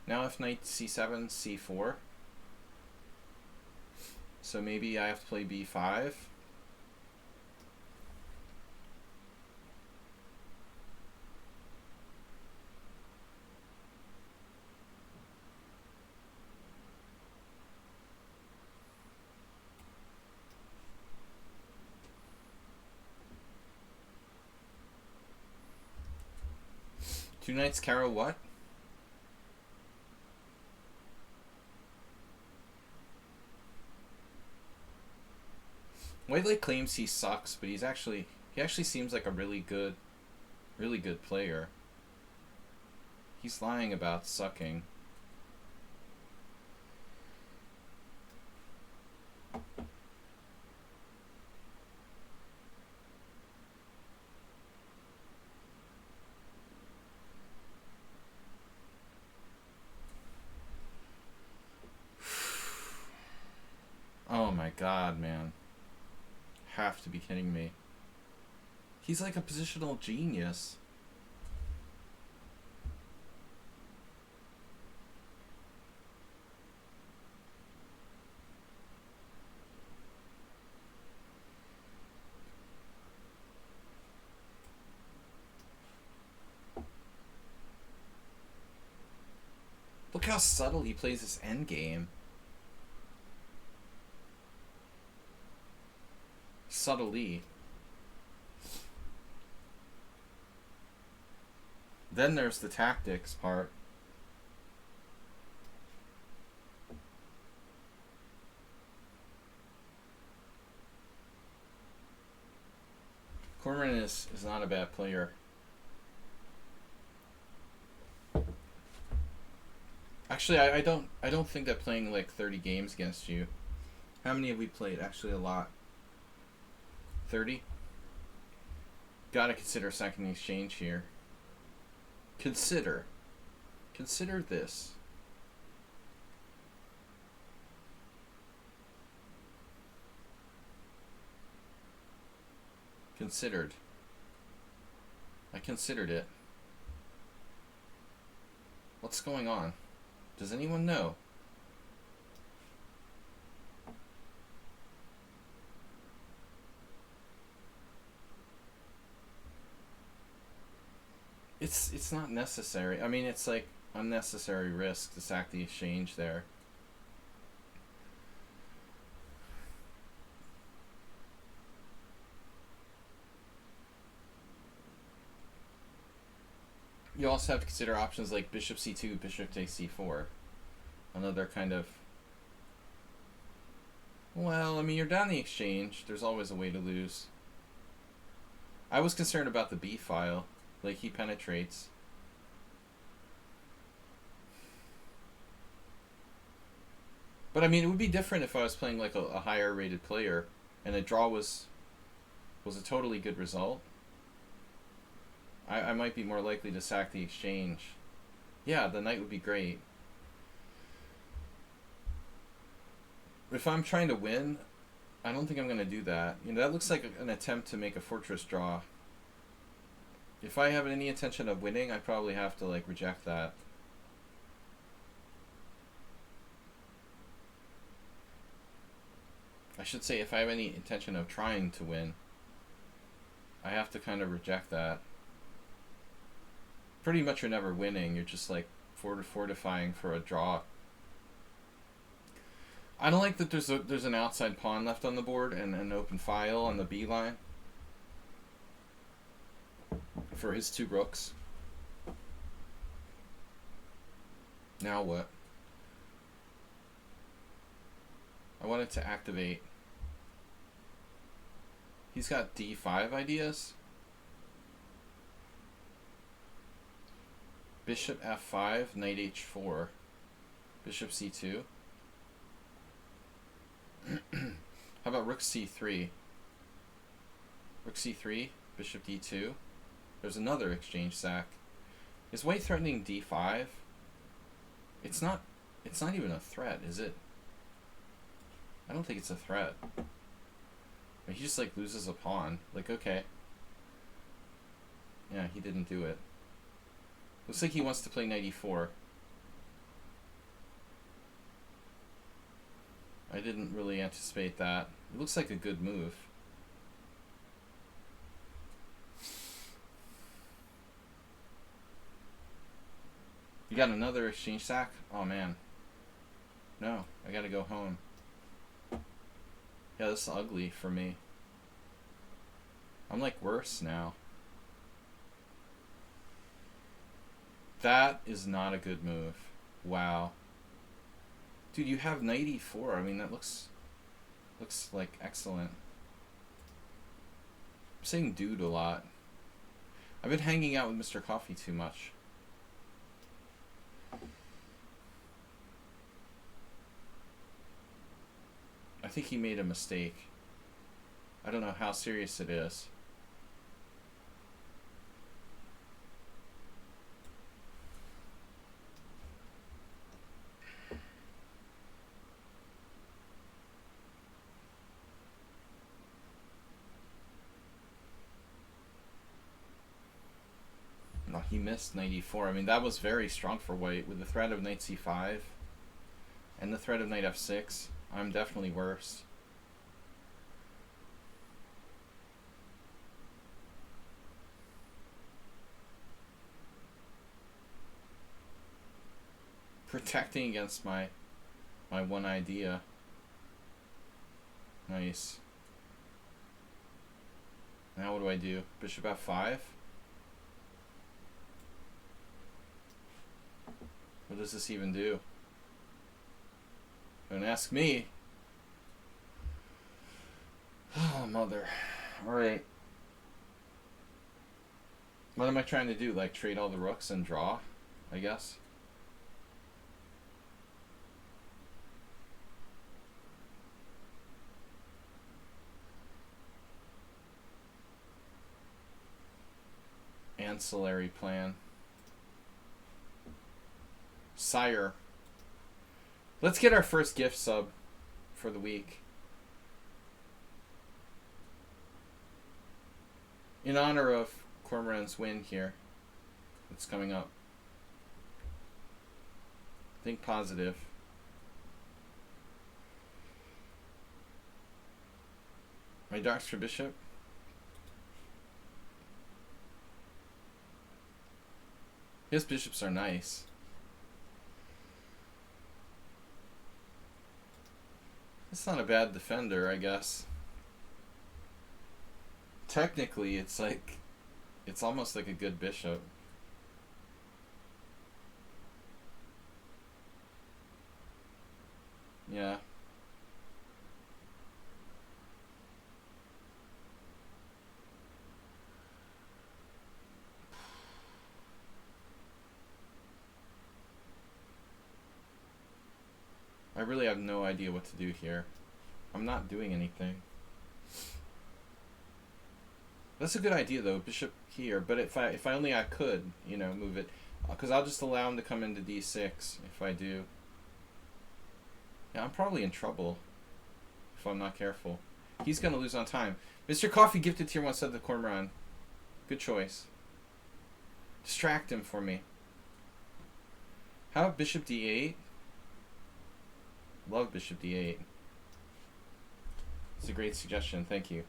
Now if knight C7, C4. So maybe I have to play B5. Two knights, Caro what? White claims he sucks, but he actually seems like a really good player. He's lying about sucking. Oh my god, man. Have to be kidding me. He's like a positional genius. Look how subtle he plays this endgame. Subtly. Then there's the tactics part. Cormoran is not a bad player. Actually, I don't think that playing like 30 games against you. How many have we played? Actually, a lot. 30? Gotta consider second exchange here. Consider this. Considered. I considered it. What's going on? Does anyone know? It's not necessary. I mean, it's like unnecessary risk to sack the exchange there. You also have to consider options like bishop c2, bishop takes c4. Another kind of... Well, I mean, you're down the exchange. There's always a way to lose. I was concerned about the b file. Like, he penetrates. But, I mean, it would be different if I was playing, like, a higher rated player and a draw was a totally good result. I might be more likely to sack the exchange. Yeah, the knight would be great. If I'm trying to win, I don't think I'm going to do that. You know, that looks like an attempt to make a fortress draw. If I have any intention of winning, I probably have to, like, reject that. I should say, if I have any intention of trying to win, I have to kind of reject that. Pretty much you're never winning, you're just, like, fortifying for a draw. I don't like that there's an outside pawn left on the board and an open file on the B line for his two rooks. Now what? I wanted to activate. He's got D5 ideas. Bishop F5, Knight H4, Bishop C2. How about Rook C3? Rook C3, Bishop D2. There's another exchange sack. Is white threatening D5? It's not even a threat, is it? I don't think it's a threat. I mean, he just, like, loses a pawn. Like, okay. Yeah, he didn't do it. Looks like he wants to play Knight E4. I didn't really anticipate that. It looks like a good move. You got another exchange sack? Oh man. No, I gotta go home. Yeah, this is ugly for me. I'm like worse now. That is not a good move. Wow. Dude, you have Knight E4. I mean, that looks like excellent. I'm saying dude a lot. I've been hanging out with Mr. Coffee too much. I think he made a mistake. I don't know how serious it is. No, he missed Knight E4. I mean, that was very strong for white with the threat of Knight C5 and the threat of Knight F6. I'm definitely worse. Protecting against my one idea. Nice. Now what do I do? Bishop F5? What does this even do? Don't ask me. Oh, mother. Alright. What am I trying to do? Like, trade all the rooks and draw? I guess. Ancillary plan. Sire. Let's get our first gift sub for the week. In honor of Cormoran's win here. It's coming up. Think positive. My Darkster Bishop. His bishops are nice. It's not a bad defender, I guess. Technically, it's like, it's almost like a good bishop. Yeah. I really have no idea what to do here. I'm not doing anything. That's a good idea though, bishop here. But if I only I could, you know, move it, because I'll just allow him to come into d6 if I do. Yeah, I'm probably in trouble if I'm not careful. He's gonna lose on time. Mr. Coffee gifted tier 1 said the Cormoran. Good choice. Distract him for me. How about bishop d8? Love bishop d8. It's a great suggestion. Thank you.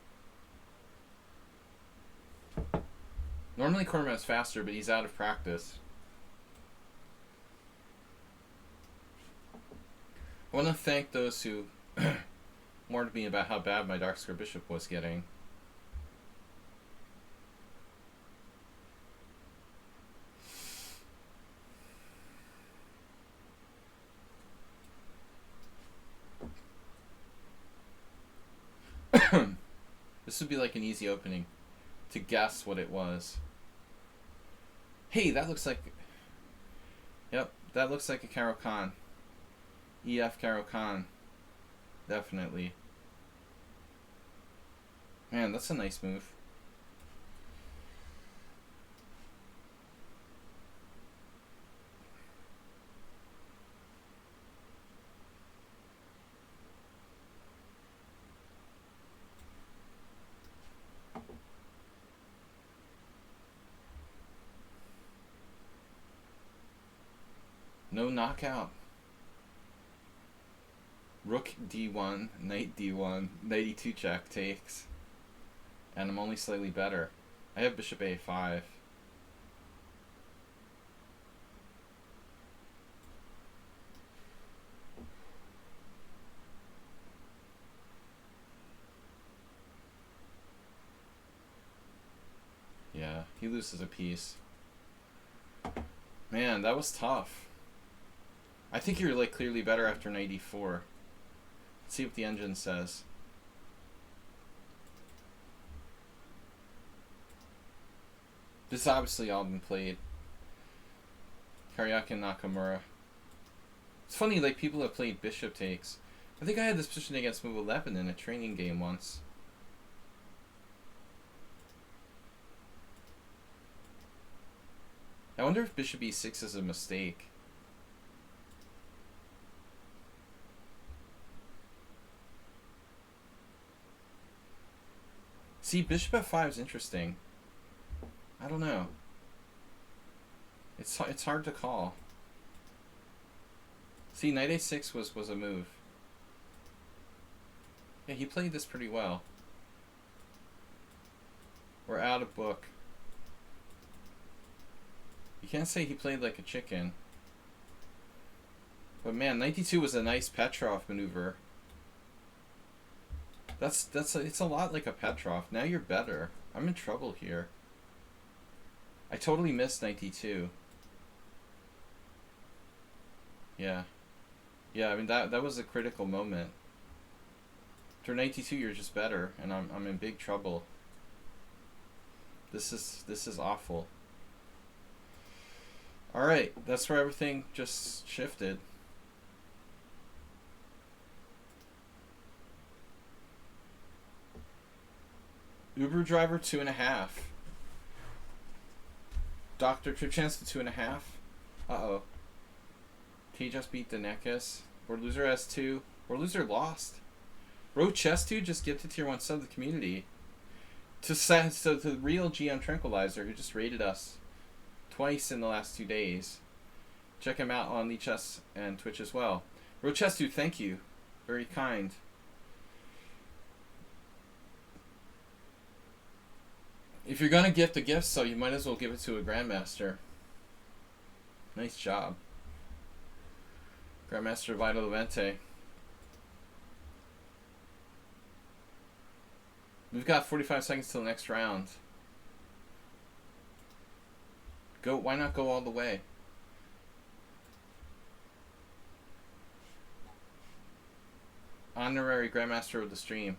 Normally Cormoran's faster, but he's out of practice. I want to thank those who warned me about how bad my Darkster Bishop was getting. This would be like an easy opening to guess what it was. Hey, that looks like... Yep, that looks like a Caro-Kann. EF Caro-Kann. Definitely. Man, that's a nice move. No knockout. Rook d1, knight d1, knight e2 check takes. And I'm only slightly better. I have bishop a5. Yeah, he loses a piece. Man, that was tough. I think you're like clearly better after knight e4. Let's see what the engine says. This has obviously all been played. Karyaki and Nakamura. It's funny, like people have played bishop takes. I think I had this position against move 11 in a training game once. I wonder if bishop e6 is a mistake. See, bishop f5 is interesting. I don't know. It's hard to call. See, knight a6 was a move. Yeah, he played this pretty well. We're out of book. You can't say he played like a chicken. But man, knight d2 was a nice Petrov maneuver. It's a lot like a Petrov. Now you're better. I'm in trouble here. I totally missed knight d2. Yeah. Yeah, I mean that was a critical moment. Turn 82, you're just better, and I'm in big trouble. This is awful. All right, that's where everything just shifted. Uber driver 2.5. Doctor trip chance to 2.5. Uh oh. He just beat the Neckis. Board loser has 2. Board loser lost. Road chess 2 just gifted tier 1 sub to the community. To the real GM Tranquilizer who just raided us twice in the last 2 days. Check him out on lichess and Twitch as well. Road chess 2, thank you. Very kind. If you're gonna gift a gift, so you might as well give it to a Grandmaster. Nice job. Grandmaster Vital Levente. We've got 45 seconds till the next round. Go, why not go all the way? Honorary Grandmaster of the stream.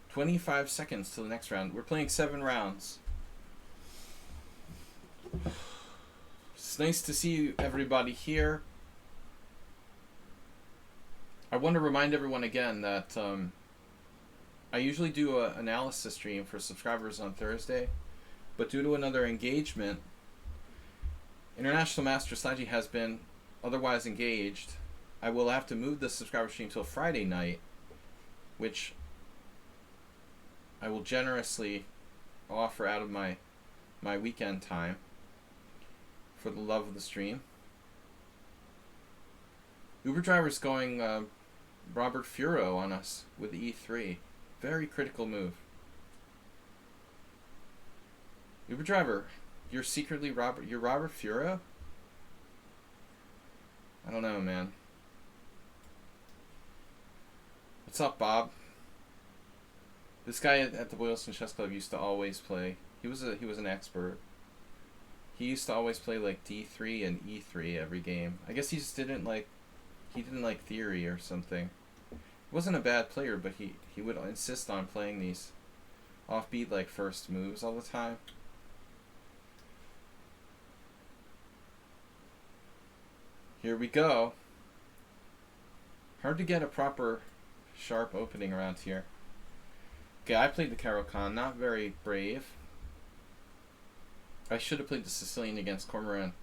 "25 seconds till the next round." We're playing 7 rounds. It's nice to see everybody here. I want to remind everyone again that I usually do an analysis stream for subscribers on Thursday, but due to another engagement, International Master SLADGIE has been otherwise engaged. I will have to move the subscriber stream till Friday night, which I will generously offer out of my weekend time for the love of the stream. Uber driver's going Robert Furo on us with E3. Very critical move. Uber driver, you're secretly Robert. You're Robert Furo? I don't know, man. What's up, Bob? This guy at the Boylston Chess Club used to always play. He was an expert. He used to always play like D3 and E3 every game. I guess he just didn't like theory or something. He wasn't a bad player, but he would insist on playing these offbeat like first moves all the time. Here we go. Hard to get a proper sharp opening around here. Okay, I played the Caro-Kann, not very brave. I should have played the Sicilian against Cormoran.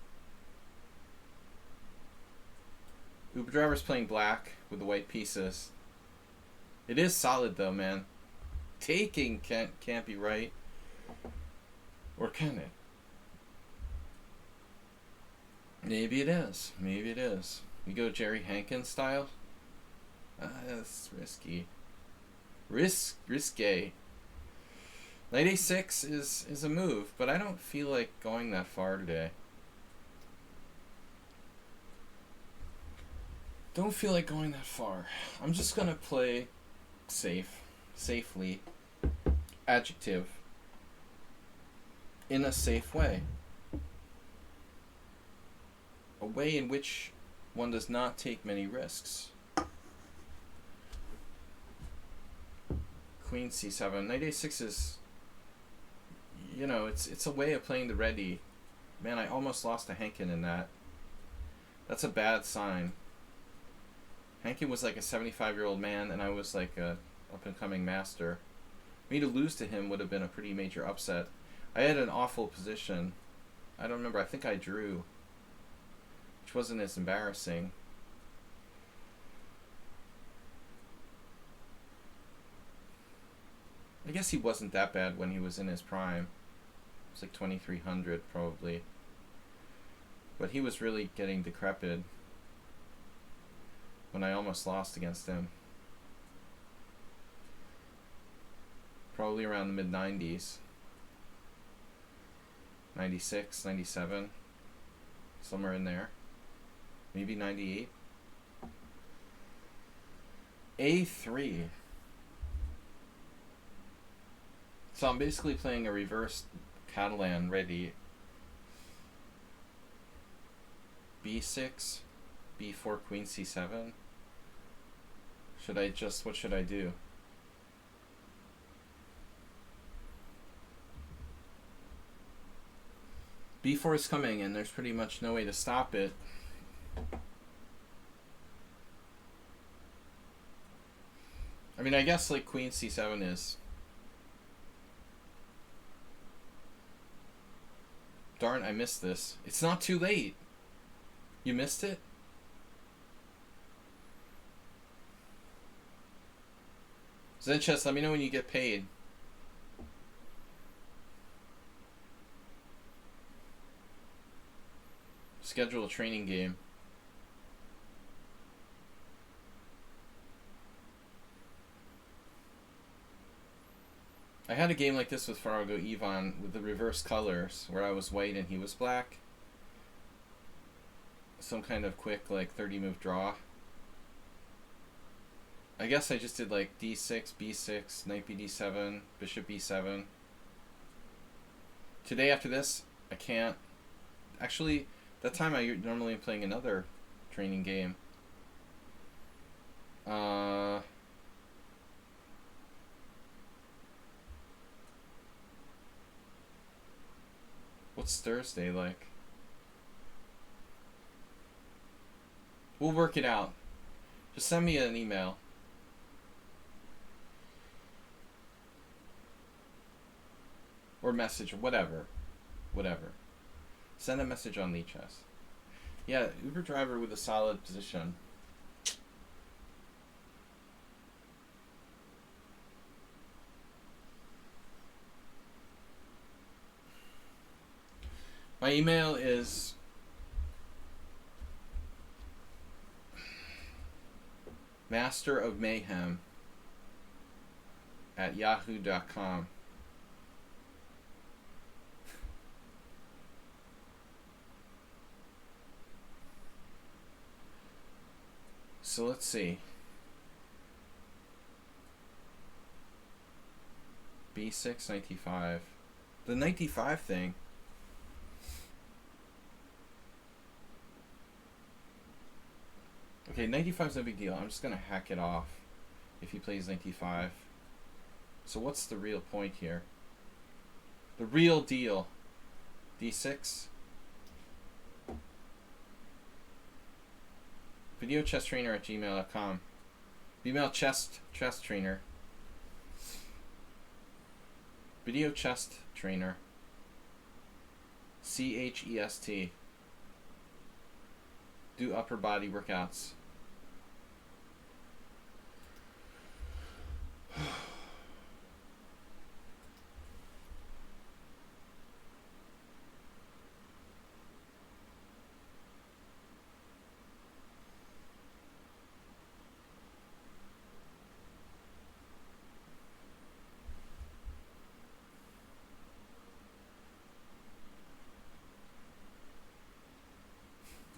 Uber driver's playing black with the white pieces. It is solid though, man. Taking can't be right. Or can it? Maybe it is. Maybe it is. We go Jerry Hankins style. That's risky. Risque. Knight A6 is a move, but I don't feel like going that far today. Don't feel like going that far. I'm just gonna play safely. Adjective. In a safe way. A way in which one does not take many risks. Queen C7. Knight A6 is, you know, it's a way of playing the ready. Man, I almost lost to Hankin in that. That's a bad sign. Hankin was like a 75-year-old man, and I was like a up-and-coming master. Me to lose to him would have been a pretty major upset. I had an awful position. I don't remember. I think I drew, which wasn't as embarrassing. I guess he wasn't that bad when he was in his prime. It was like 2300 probably. But he was really getting decrepit when I almost lost against him. Probably around the mid-90s. 96, 97. Somewhere in there. Maybe 98. A3. So I'm basically playing a reverse Catalan ready. B6, B4, Queen C7. Should I just, what should I do? B4 is coming and there's pretty much no way to stop it. I mean, I guess like Queen C7 is. Darn, I missed this. It's not too late. You missed it? Zenchess, let me know when you get paid. Schedule a training game. I had a game like this with Fargo Ivan with the reverse colors, where I was white and he was black. Some kind of quick, like, 30-move draw. I guess I just did, like, d6, b6, knight bd7, bishop b7. Today, after this, I can't. Actually, that time I normally am playing another training game. What's Thursday like? We'll work it out. Just send me an email. Or message, or whatever. Whatever. Send a message on lichess. Yeah, Uber driver with a solid position. My email is masterofmayhem@yahoo.com. So let's see. B6, knight d5. The knight d5 thing. Okay, knight d5 is no big deal. I'm just going to hack it off if he plays knight d5. So what's the real point here? The real deal. d6. videochesstrainer@gmail.com. Female chess trainer. Video chest trainer. CHEST. Do upper body workouts.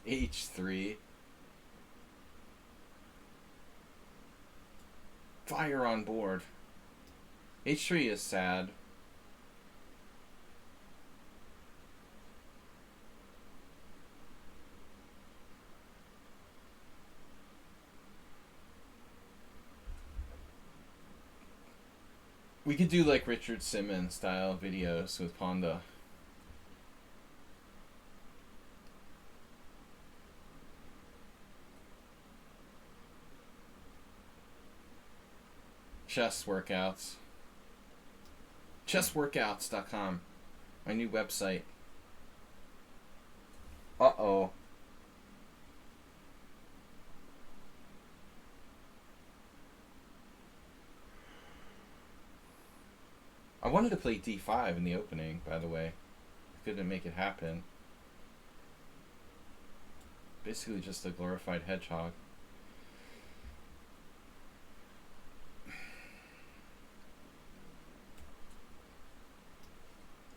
H3. Fire on board. H3 is sad. We could do like Richard Simmons style videos with Pawnda. Chess workouts. Chessworkouts.com. My new website. Uh-oh. I wanted to play d5 in the opening, by the way. I couldn't make it happen. Basically just a glorified hedgehog.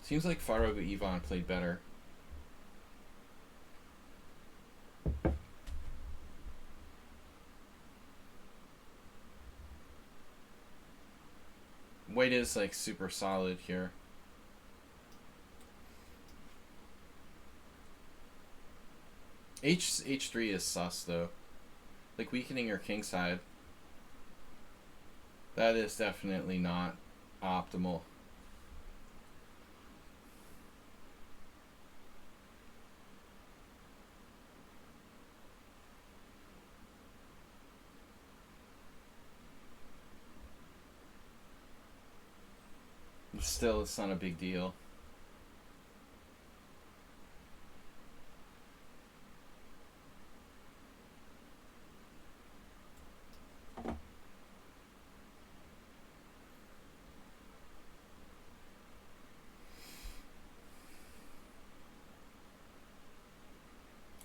Seems like Fargo Ivan played better. White is like super solid here. H3 is sus though. Like weakening your king side. That is definitely not optimal. Still, it's not a big deal.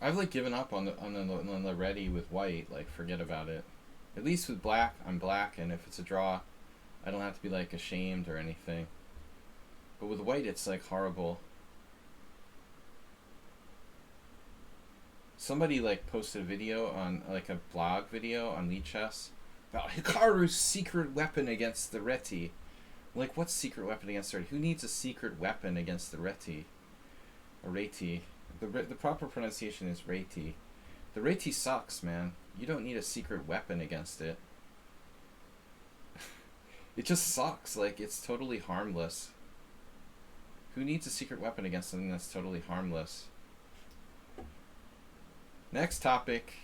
I've like given up on the ready with white. Like, forget about it. At least with black, I'm black, and if it's a draw, I don't have to be like ashamed or anything. But with white, it's like horrible. Somebody like posted a video on like a blog video on lichess about Hikaru's secret weapon against the reti. Like, what's secret weapon against the reti? Who needs a secret weapon against the reti? A reti. The proper pronunciation is reti. The reti sucks, man. You don't need a secret weapon against it. It just sucks. Like, it's totally harmless. Who needs a secret weapon against something that's totally harmless? Next topic.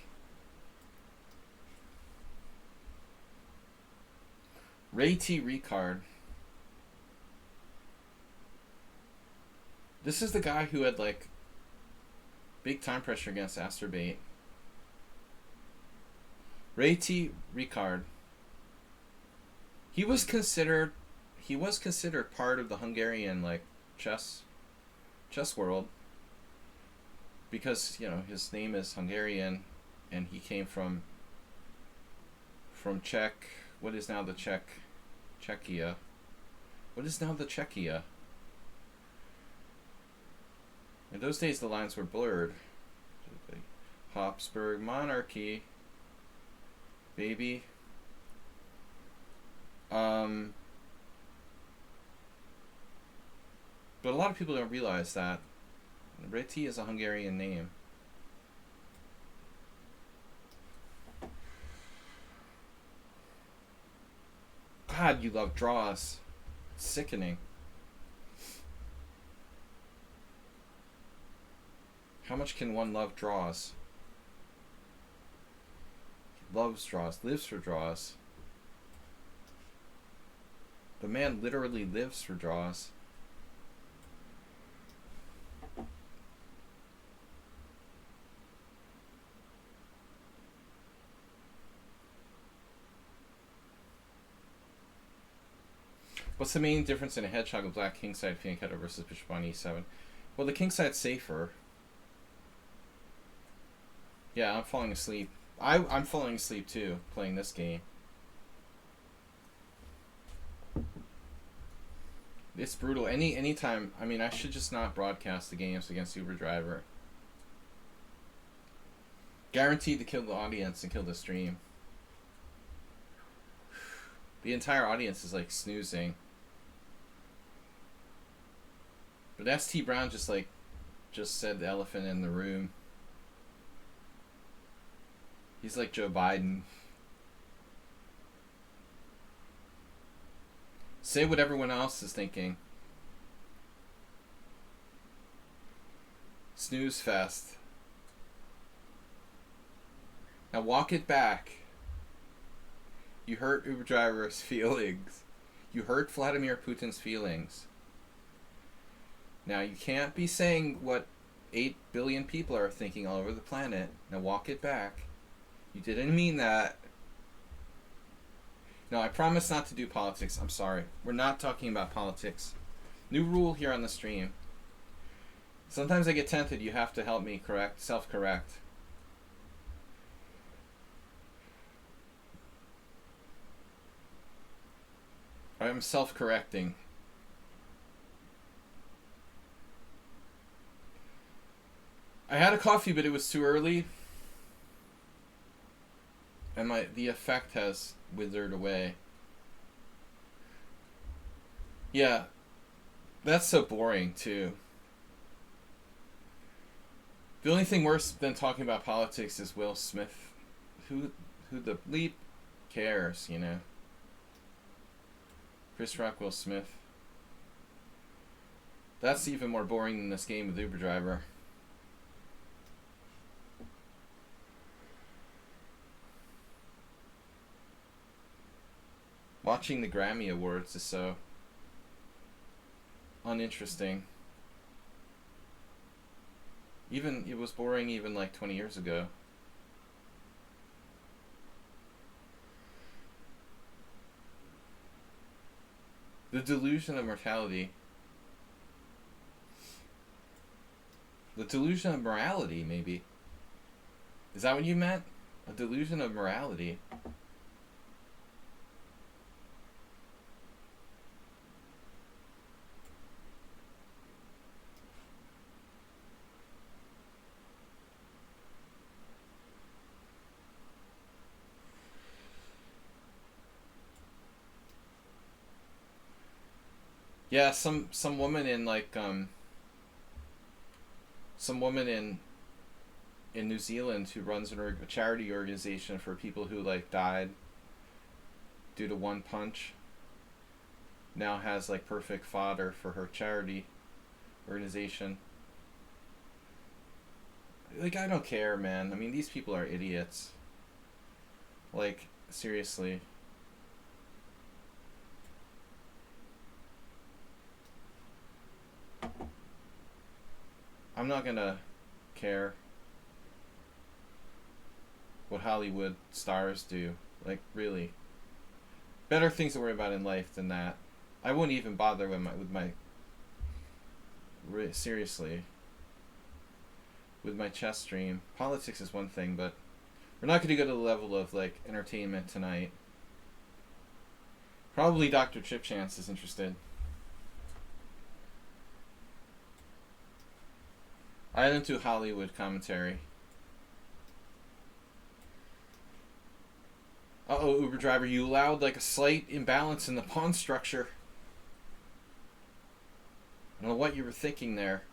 Reti Ricard. This is the guy who had like big time pressure against Asterbait. Reti Ricard. He was considered part of the Hungarian like chess world because, you know, his name is Hungarian and he came from Czech. What is now the Czechia? What is now the Czechia? In those days, the lines were blurred. Habsburg monarchy, baby. But a lot of people don't realize that Reti is a Hungarian name. God, you love draws. It's sickening. How much can one love draws? He loves draws, lives for draws. The man literally lives for draws. What's the main difference in a hedgehog and black kingside fianchetto versus bishop on e7? Well, the kingside's safer. Yeah, I'm falling asleep. I'm falling asleep too, playing this game. It's brutal. Anytime. I mean, I should just not broadcast the games against Uber Driver. Guaranteed to kill the audience and kill the stream. The entire audience is like snoozing. But ST Brown just said the elephant in the room. He's like Joe Biden. Say what everyone else is thinking. Snooze fest. Now walk it back. You hurt Uber Driver's feelings. You hurt Vladimir Putin's feelings. Now you can't be saying what 8 billion people are thinking all over the planet. Now walk it back. You didn't mean that. No, I promise not to do politics. I'm sorry. We're not talking about politics. New rule here on the stream. Sometimes I get tempted. You have to help me self-correct. I'm self-correcting. I had a coffee, but it was too early. And the effect has withered away. Yeah. That's so boring, too. The only thing worse than talking about politics is Will Smith. Who the bleep cares, you know? Chris Rock, Will Smith. That's even more boring than this game with Uber Driver. Watching the Grammy Awards is so uninteresting. Even it was boring even like 20 years ago. The delusion of mortality. The delusion of morality, maybe. Is that what you meant? A delusion of morality. Yeah, some woman in like some woman in New Zealand who runs a charity organization for people who like died due to one punch now has like perfect fodder for her charity organization. Like, I don't care, man. I mean, these people are idiots. Like, seriously. I'm not gonna care what Hollywood stars do. Like, really. Better things to worry about in life than that. I wouldn't even bother with my seriously. With my chess stream. Politics is one thing, but we're not gonna go to the level of, like, entertainment tonight. Probably Dr. Chip Chance is interested. I don't do Hollywood commentary. Uh-oh, Uber driver, you allowed like a slight imbalance in the pawn structure. I don't know what you were thinking there.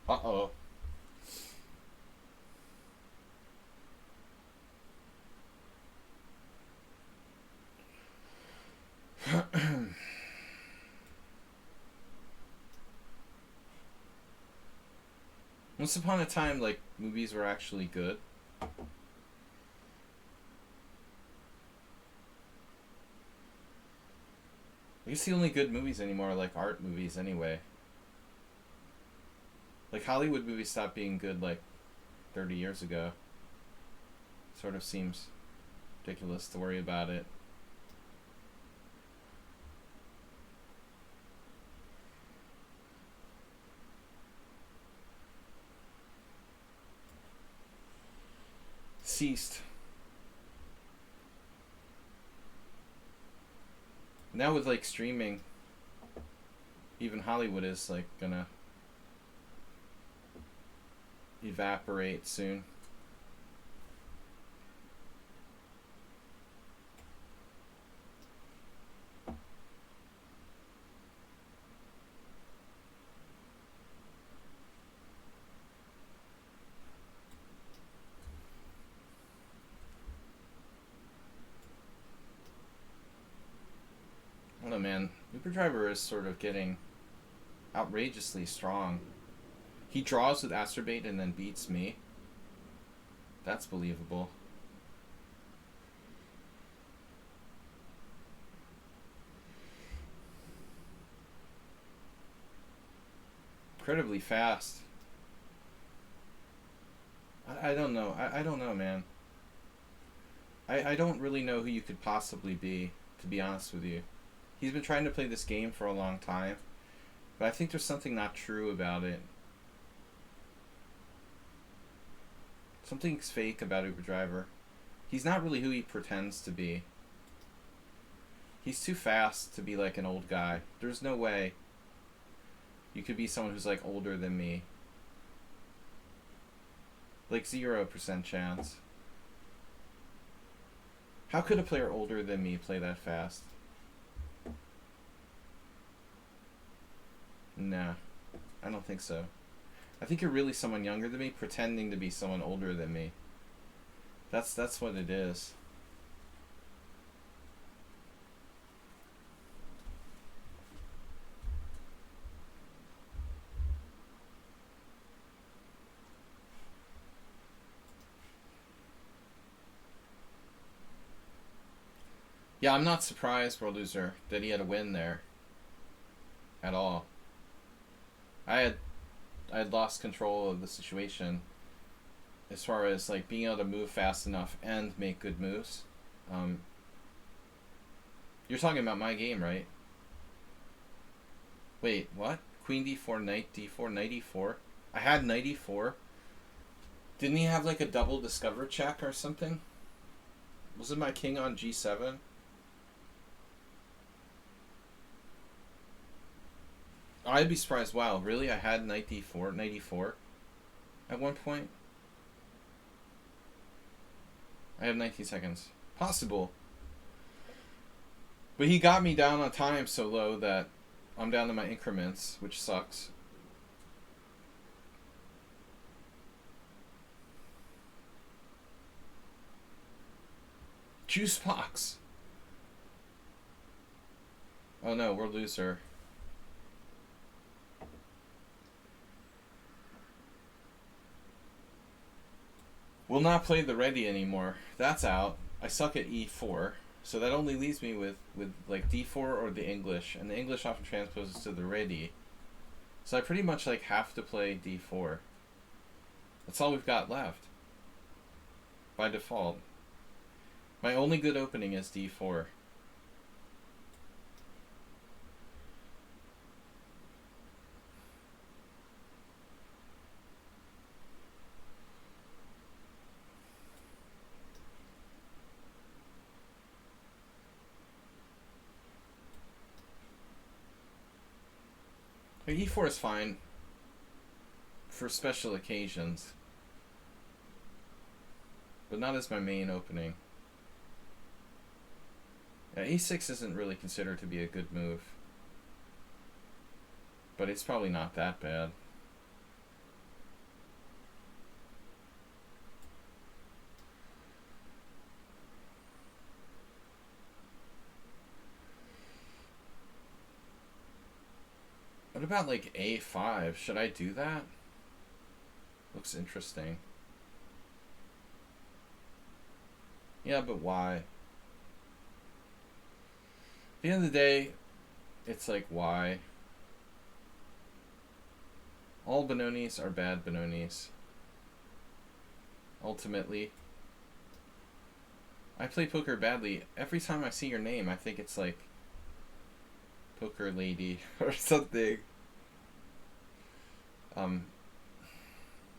Uh-oh. Once upon a time, like, movies were actually good. I guess the only good movies anymore are, like, art movies anyway. Like, Hollywood movies stopped being good, like, 30 years ago. Sort of seems ridiculous to worry about it. Ceased. Now with, like, streaming, even Hollywood is, like, gonna evaporate soon. I don't know, man. Uber Driver is sort of getting outrageously strong. He draws with Astrobate and then beats me. That's believable. Incredibly fast. I don't know. I don't know, man. I don't really know who you could possibly be, to be honest with you. He's been trying to play this game for a long time, but I think there's something not true about it. Something's fake about Uber Driver. He's not really who he pretends to be. He's too fast to be like an old guy. There's no way you could be someone who's like older than me. Like 0% chance. How could a player older than me play that fast? Nah, I don't think so. I think you're really someone younger than me pretending to be someone older than me. That's what it is. Yeah, I'm not surprised, World Loser, that he had a win there. At all. I had lost control of the situation as far as like being able to move fast enough and make good moves. You're talking about my game, right? Wait, what? Queen d4, knight d4, knight e4. I had knight e4. Didn't he have like a double discover check or something? Wasn't my king on g7? I'd be surprised. Wow, really? I had knight d4, knight e4 at one point? I have 19 seconds. Possible. But he got me down on time so low that I'm down to my increments, which sucks. Juice box. Oh no, we're loser. Will not play the ready anymore. That's out. I suck at e4, so that only leaves me with like d4 or the English, and the English often transposes to the ready. So I pretty much like have to play d4. That's all we've got left. By default. My only good opening is d4. E4 is fine for special occasions, but not as my main opening. Yeah, e6 isn't really considered to be a good move, but it's probably not that bad. What about like a5? Should I do that? Looks interesting. Yeah, but why? At the end of the day, it's like, why? All Benonis are bad Benonis. Ultimately. I play poker badly. Every time I see your name, I think it's like Poker Lady or something.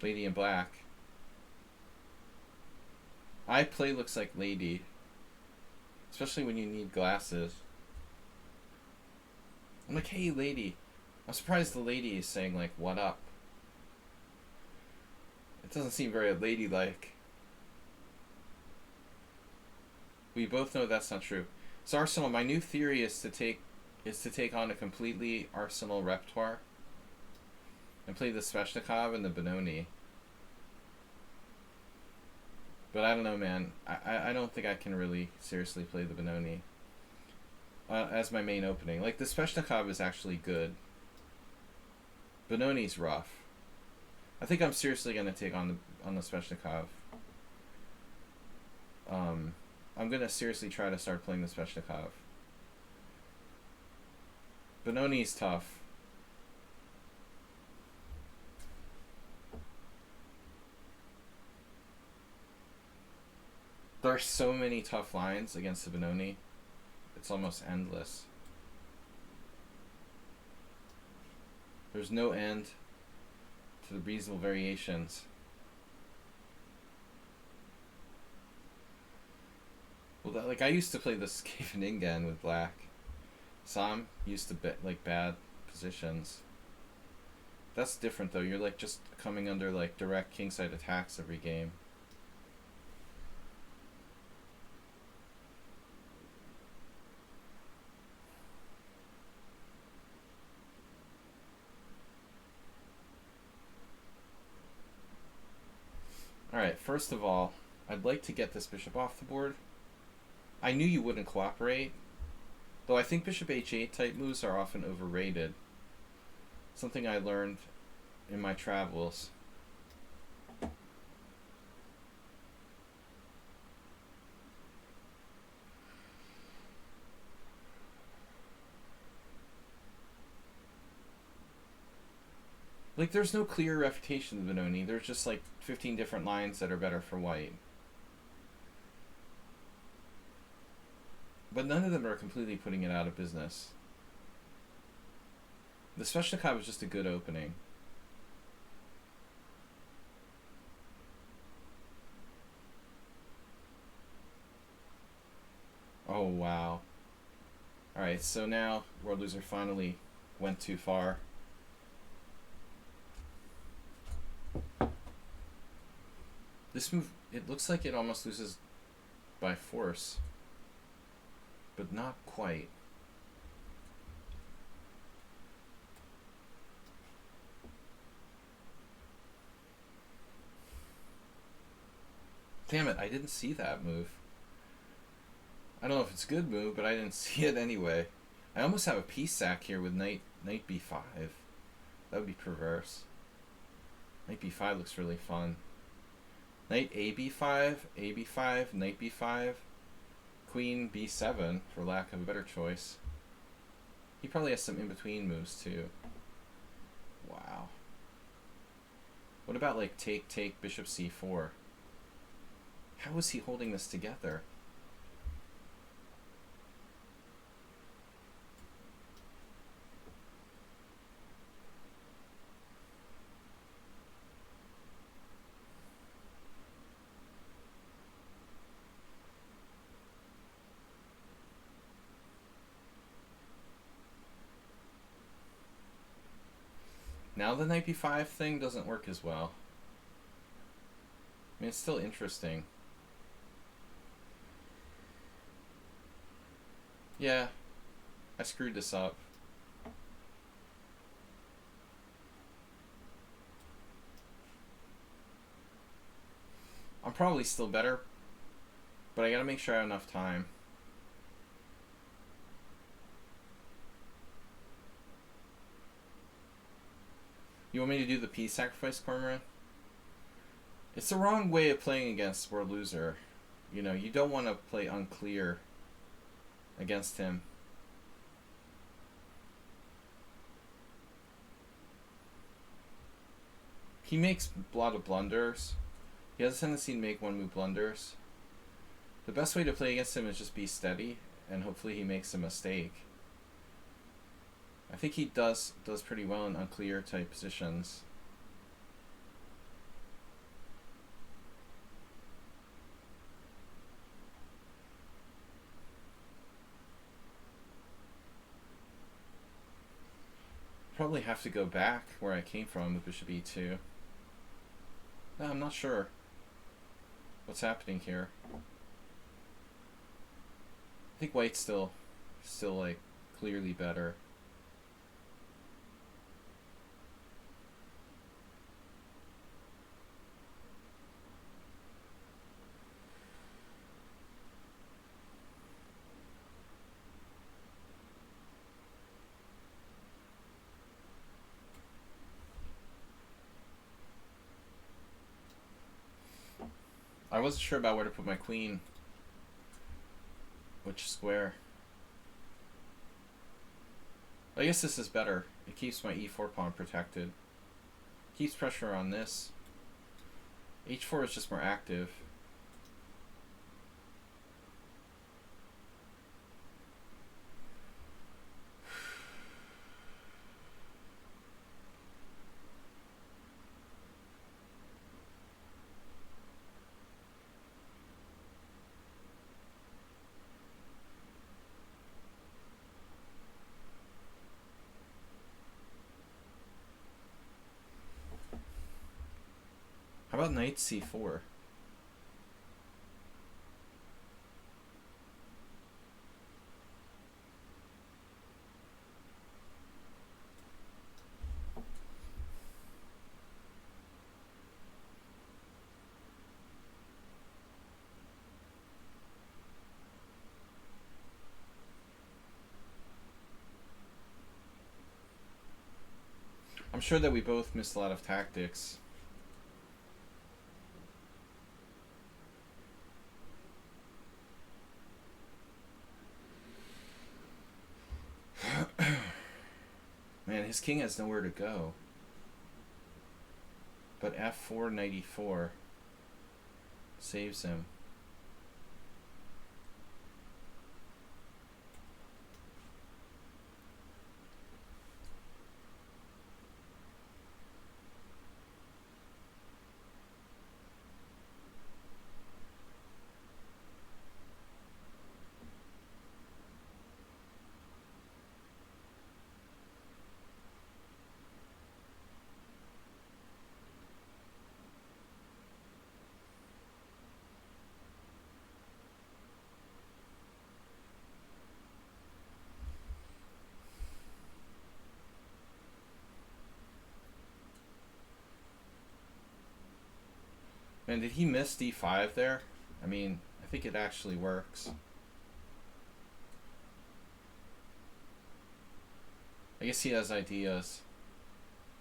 Lady in Black. I play looks like Lady. Especially when you need glasses. I'm like, hey lady. I'm surprised the lady is saying like, what up? It doesn't seem very ladylike. We both know that's not true. So Arsenal, my new theory is to take on a completely Arsenal repertoire and play the Sveshnikov and the Benoni. But I don't know, man. I don't think I can really seriously play the Benoni as my main opening. Like, the Sveshnikov is actually good. Benoni's rough. I think I'm seriously going to take on the Sveshnikov. I'm going to seriously try to start playing the Sveshnikov. Benoni's tough. There are so many tough lines against the Benoni. It's almost endless. There's no end to the reasonable variations. Well, that, like I used to play this Skaven Ingen with black, so I'm used to like bad positions. That's different though. You're like just coming under like direct kingside attacks every game. Alright, first of all, I'd like to get this bishop off the board. I knew you wouldn't cooperate, though I think bishop h8 type moves are often overrated. Something I learned in my travels. Like, there's no clear refutation of Benoni. There's just like 15 different lines that are better for white. But none of them are completely putting it out of business. The Sveshnikov was just a good opening. Oh, wow. Alright, so now World Loser finally went too far. This move, it looks like it almost loses by force, but not quite. Damn it, I didn't see that move. I don't know if it's a good move, but I didn't see it anyway. I almost have a piece sack here with knight b5. That would be perverse. Knight b5 looks really fun. Knight ab5, ab5, knight b5, queen b7, for lack of a better choice. He probably has some in-between moves too. Wow. What about like take, bishop c4? How is he holding this together? Now the knight b5 thing doesn't work as well. I mean, it's still interesting. Yeah, I screwed this up. I'm probably still better, but I gotta make sure I have enough time. You want me to do the piece sacrifice, Cormoran? It's the wrong way of playing against World Loser. You know, you don't want to play unclear against him. He makes a lot of blunders. He has a tendency to make one-move blunders. The best way to play against him is just be steady, and hopefully he makes a mistake. I think he does pretty well in unclear type positions. Probably have to go back where I came from with bishop e2. No, I'm not sure what's happening here. I think white's still like clearly better. I wasn't sure about where to put my queen. Which square? I guess this is better. It keeps my e4 pawn protected. Keeps pressure on this. h4 is just more active. How about knight c4? I'm sure that we both missed a lot of tactics. Man, his king has nowhere to go. But f4 knight e4 saves him. Man, did he miss d5 there? I mean, I think it actually works. I guess he has ideas.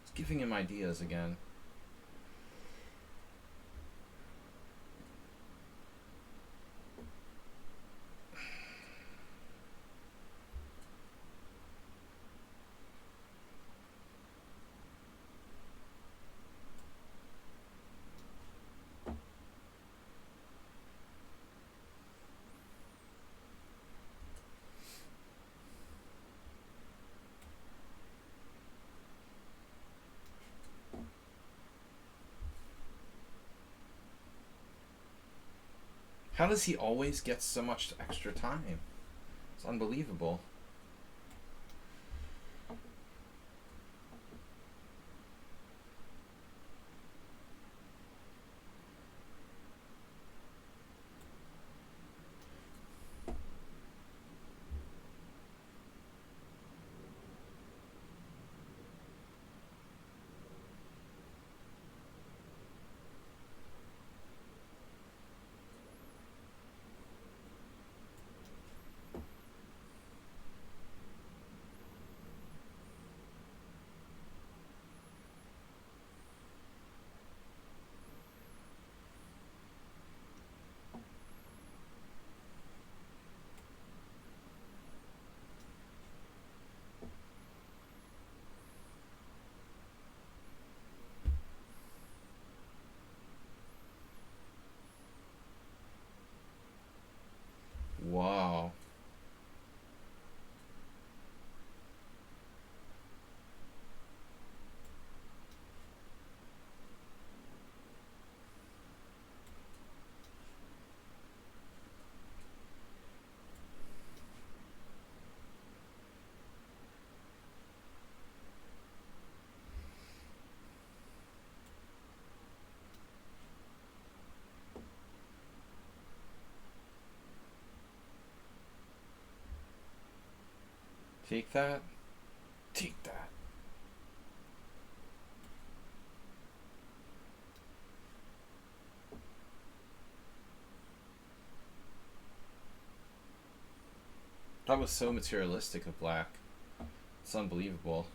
It's giving him ideas again. How does he always get so much extra time? It's unbelievable. Wow. Take that. Take that. That was so materialistic of black. It's unbelievable.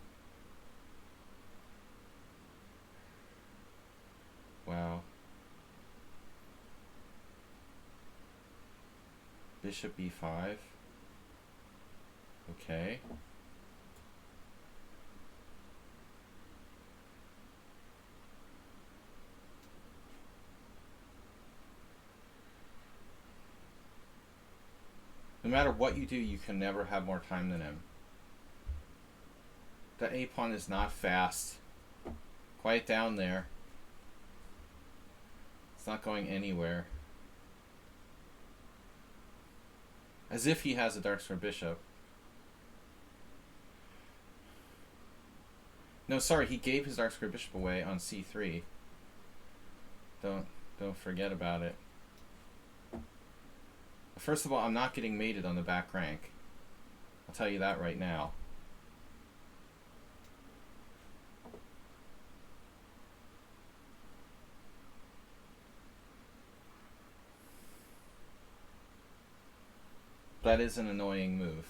Wow. Bishop e5. Okay. No matter what you do, you can never have more time than him. The A pawn is not fast. Quiet down there. It's not going anywhere. As if he has a dark square bishop. No, sorry, he gave his dark square bishop away on c3. Don't forget about it. First of all, I'm not getting mated on the back rank. I'll tell you that right now. That is an annoying move.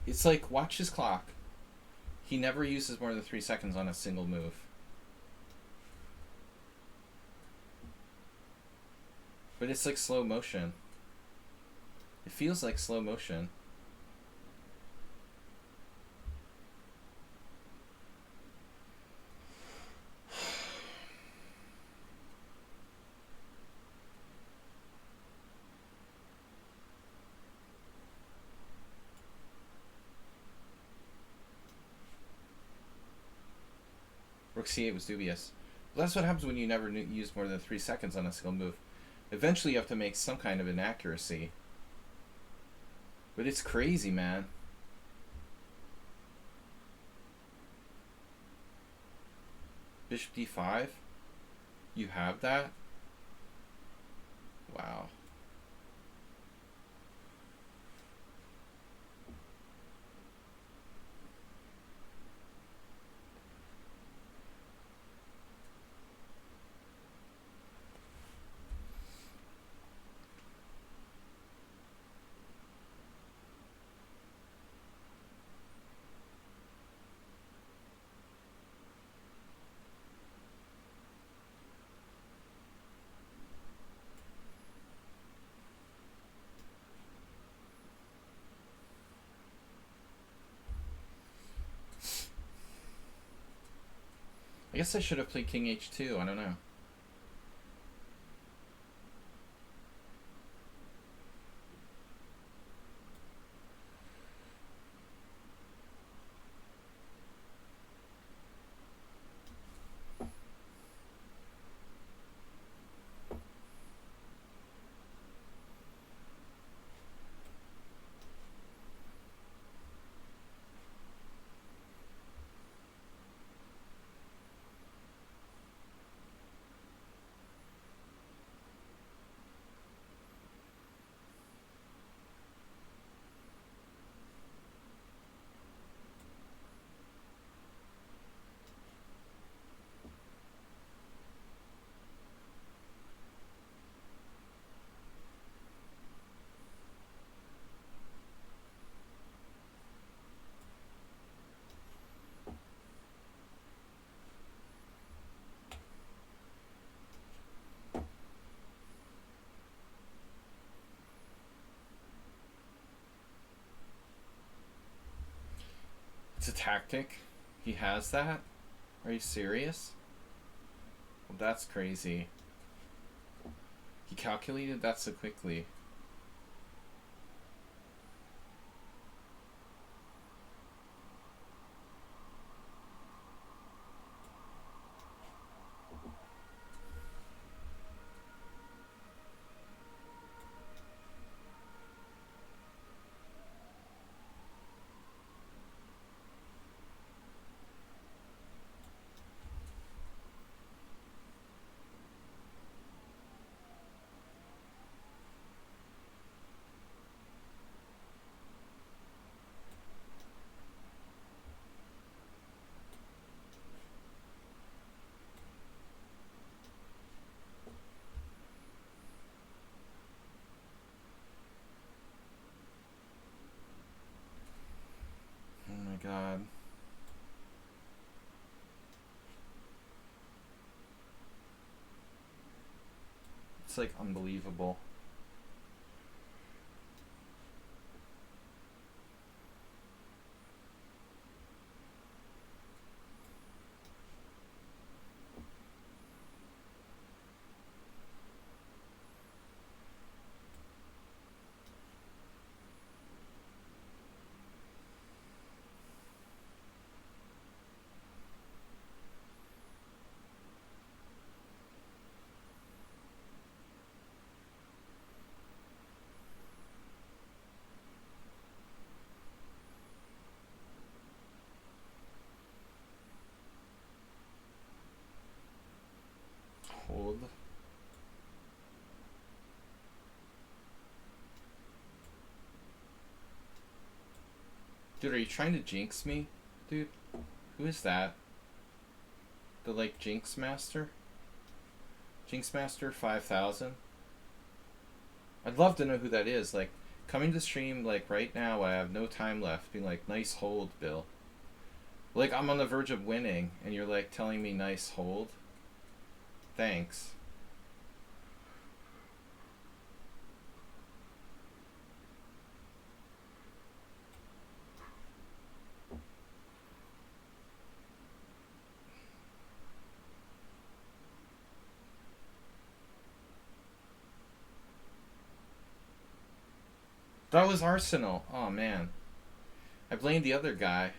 It's like, watch his clock. He never uses more than 3 seconds on a single move. But it's like slow motion. It feels like slow motion. Rook c8 was dubious. Well, that's what happens when you never use more than 3 seconds on a single move. Eventually you have to make some kind of inaccuracy. But it's crazy, man. Bishop d5? You have that? Wow. I guess I should have played king h2, I don't know. It's a tactic? He has that? Are you serious? Well, that's crazy. He calculated that so quickly. Oh my god. It's like unbelievable. Dude, are you trying to jinx me? Dude, who is that? The, like, Jinx Master? Jinx Master 5000? I'd love to know who that is. Like, coming to stream, like, right now, I have no time left, being like, nice hold, Bill. Like, I'm on the verge of winning, and you're, like, telling me nice hold? Thanks. That was Arsenal. Oh, man. I blamed the other guy.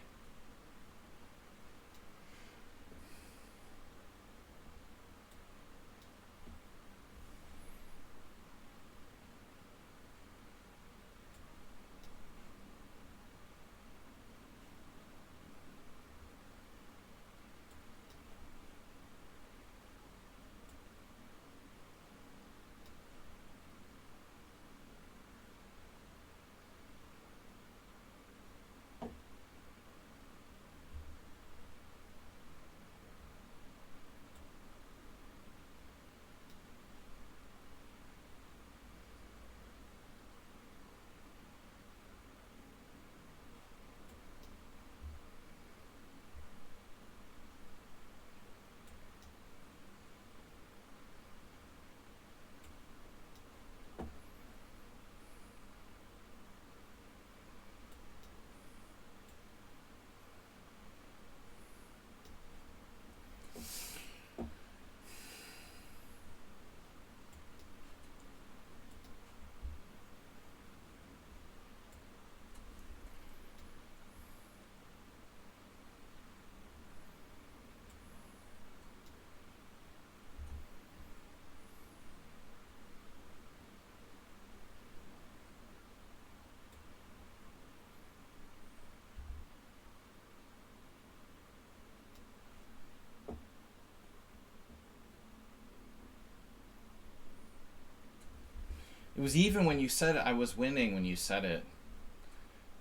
It was even when you said it. I was winning when you said it.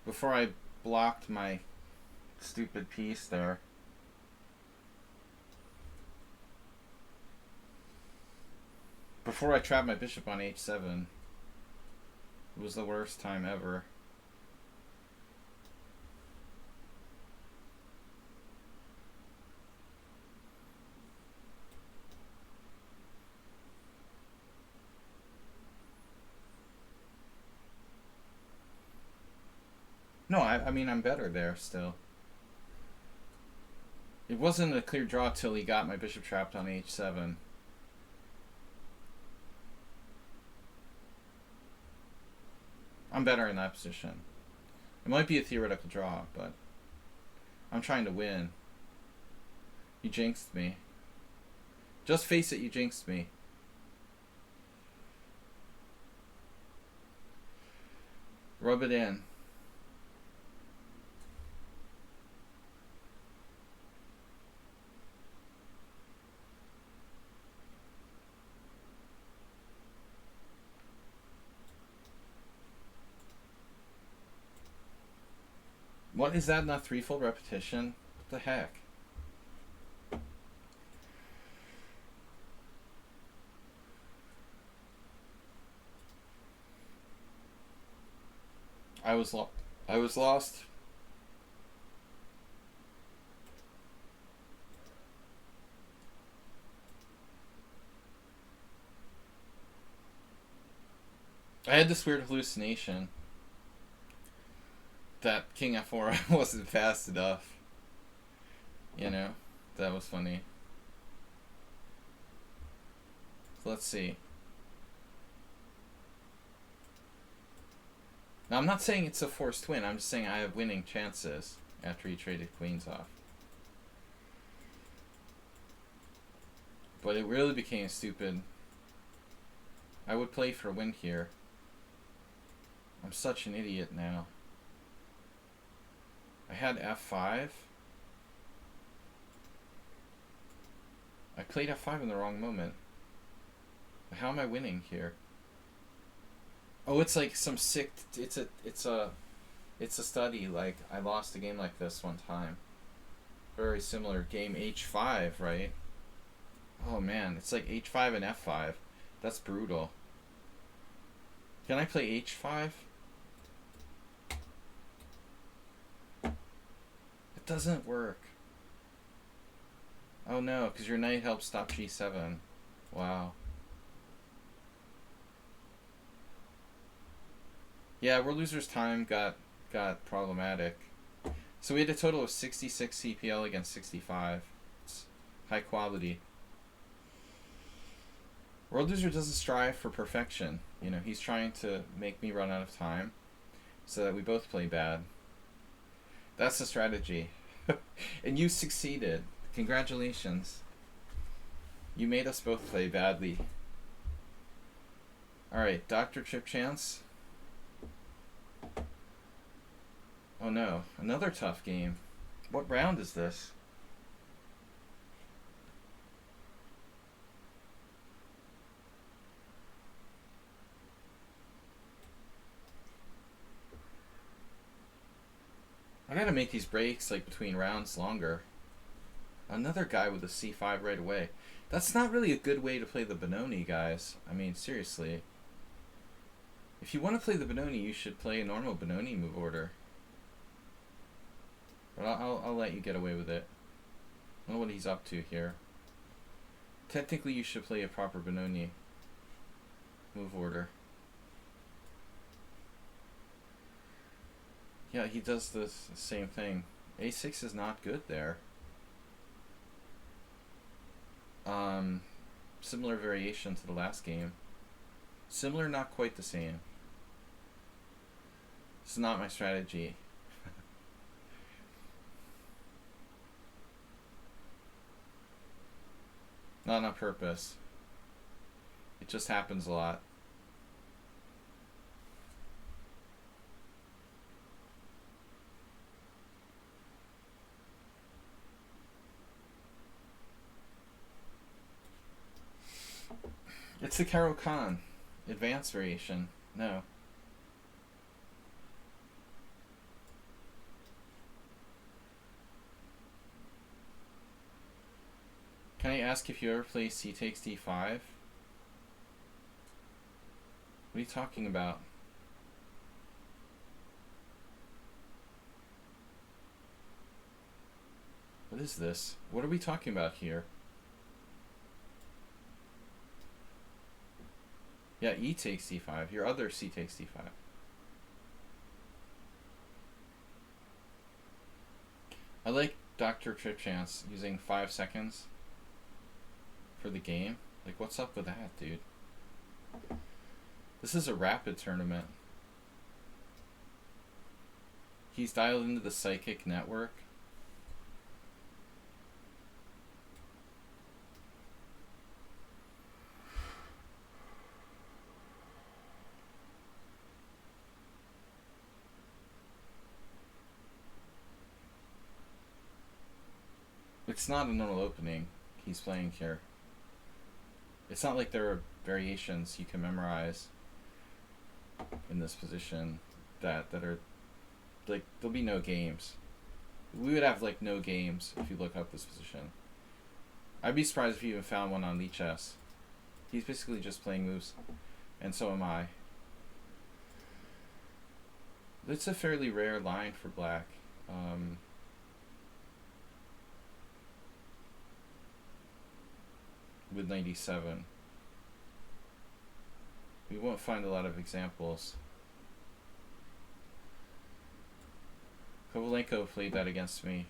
Before I blocked my stupid piece there. Before I trapped my bishop on h7. It was the worst time ever. No, I mean, I'm better there still. It wasn't a clear draw till he got my bishop trapped on h7. I'm better in that position. It might be a theoretical draw, but I'm trying to win. You jinxed me. Just face it, you jinxed me. Rub it in. What is that, not threefold repetition? What the heck? I was lost. I had this weird hallucination that King F4 wasn't fast enough. You know, that was funny. So let's see. Now, I'm not saying it's a forced win. I'm just saying I have winning chances after he traded queens off. But it really became stupid. I would play for a win here. I'm such an idiot now. I had f5. I played f5 in the wrong moment. How am I winning here? Oh, it's like some sick. It's a It's a study. Like, I lost a game like this one time. Very similar. Game H5, right? Oh man, it's like H5 and F5. That's brutal. Can I play H5? It doesn't work. Oh no, because your knight helps stop G7. Wow. Yeah, World Losers Time got problematic. So we had a total of 66 CPL against 65. It's high quality. World Loser doesn't strive for perfection. You know, he's trying to make me run out of time so that we both play bad. That's the strategy. And you succeeded. Congratulations. You made us both play badly. Alright, Dr. Chip Chance. Oh no, another tough game. What round is this? I gotta make these breaks like between rounds longer. Another guy with a C5 right away. That's not really a good way to play the Benoni, guys. I mean, seriously. If you want to play the Benoni, you should play a normal Benoni move order. But I'll let you get away with it. I don't know what he's up to here. Technically, you should play a proper Benoni move order. Yeah, he does the same thing. A6 is not good there. Similar variation to the last game. Similar, not quite the same. This is not my strategy. Not on purpose. It just happens a lot. It's the Karo Khan. Advanced variation. No. Can I ask if you ever play C takes D5? What are you talking about? What is this? What are we talking about here? Yeah, E takes D5. Your other C takes D5. I like Dr. Trip Chance using 5 seconds for the game. Like, what's up with that, dude? This is a rapid tournament. He's dialed into the psychic network. It's not a normal opening he's playing here. It's not like there are variations you can memorize in this position that are like, there'll be no games. We would have like no games if you look up this position. I'd be surprised if you even found one on lichess. He's basically just playing moves, and so am I. It's a fairly rare line for black. With 97. We won't find a lot of examples. Kovalenko played that against me.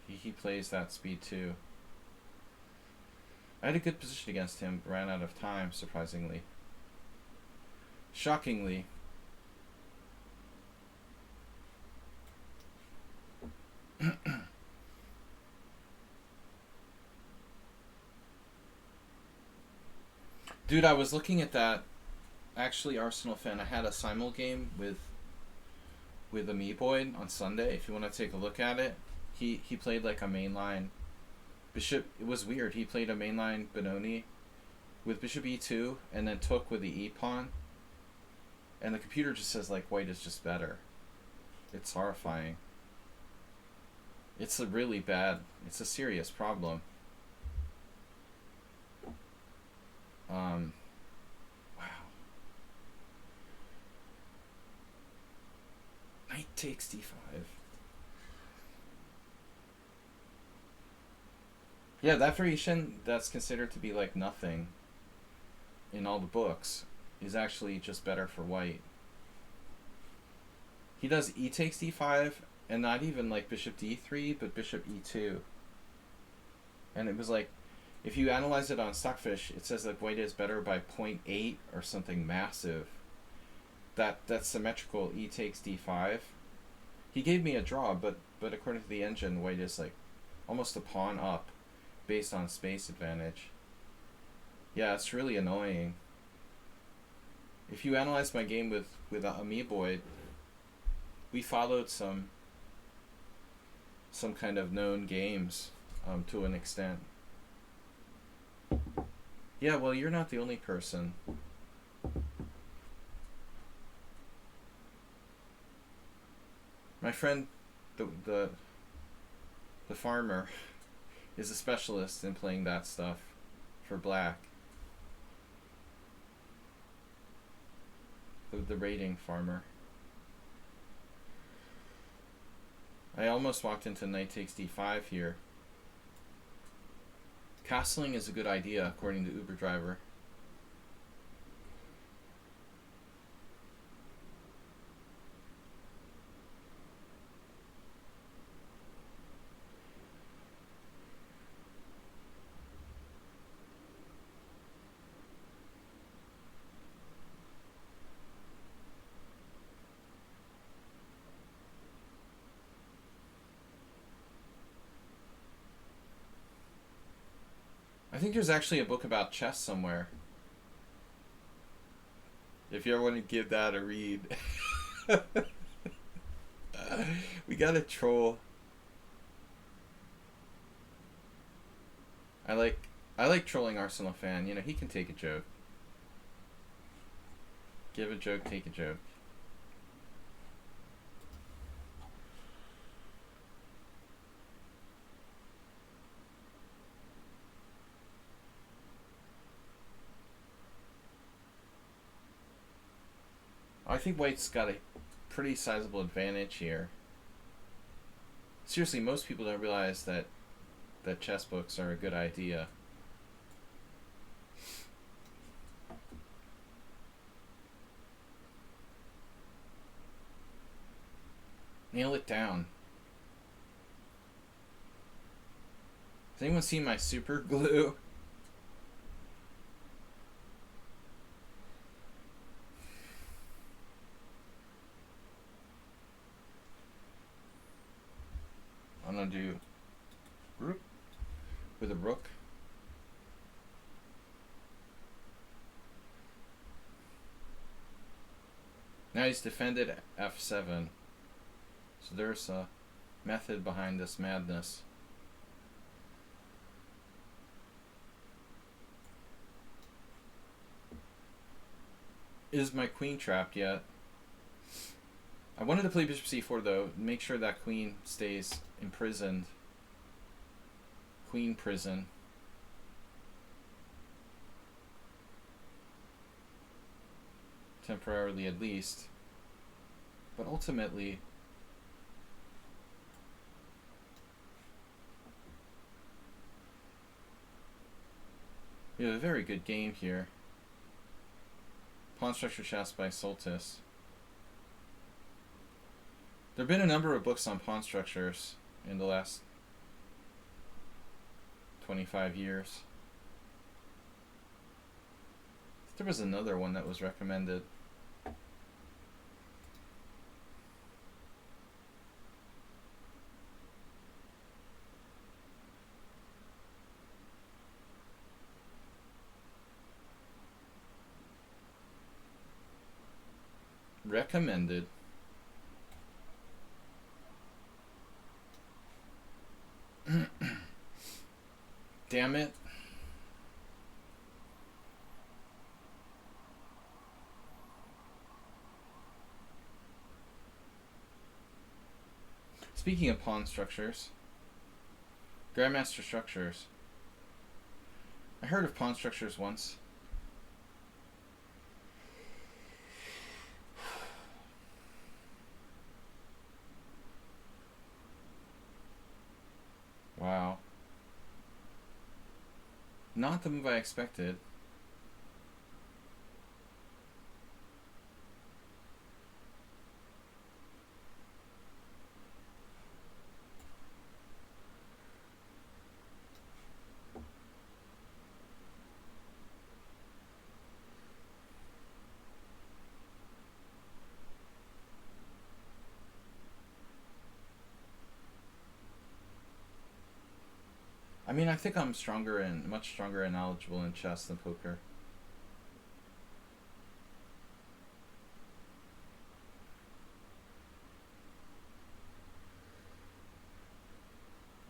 He plays that speed too. I had a good position against him, but ran out of time, surprisingly. Shockingly. Dude, I was looking at that. Actually, Arsenal fan, I had a simul game with Amiiboid on Sunday. If you want to take a look at it, he played like a mainline bishop. It was weird. He played a mainline Benoni with bishop e2 and then took with the e pawn, and the computer just says like white is just better. It's horrifying. It's a really bad, it's a serious problem. Wow. Knight takes d5. Yeah, that variation that's considered to be like nothing in all the books is actually just better for white. He does e takes d5, and not even like bishop d3, but bishop e2. And it was like, if you analyze it on Stockfish, it says that white is better by 0.8 or something massive. That's symmetrical e takes d5. He gave me a draw, but according to the engine, white is like almost a pawn up based on space advantage. Yeah, it's really annoying. If you analyze my game with Amoeboid, we followed some kind of known games to an extent. Yeah, well, you're not the only person. My friend, the farmer, is a specialist in playing that stuff for black. The rating farmer. I almost walked into knight takes d5 here. Castling is a good idea, according to Uber Driver. I think there's actually a book about chess somewhere. If you ever want to give that a read. We gotta troll. I like trolling Arsenal fan. You know, he can take a joke. Give a joke, take a joke. I think white's got a pretty sizable advantage here. Seriously, most people don't realize that chess books are a good idea. Nail it down. Has anyone seen my super glue? I'm gonna do rook with a rook. Now he's defended f7. So there's a method behind this madness. Is my queen trapped yet? I wanted to play bishop c4 though, make sure that queen stays imprisoned. Queen prison. Temporarily at least. But ultimately, we have a very good game here. Pawn structure chess by Soltis. There have been a number of books on pawn structures in the last 25 years. There was another one that was recommended. Recommended. Damn it. Speaking of pawn structures, Grandmaster structures. I heard of pawn structures once. Wow. Not the move I expected. I mean, I think I'm much stronger and knowledgeable in chess than poker.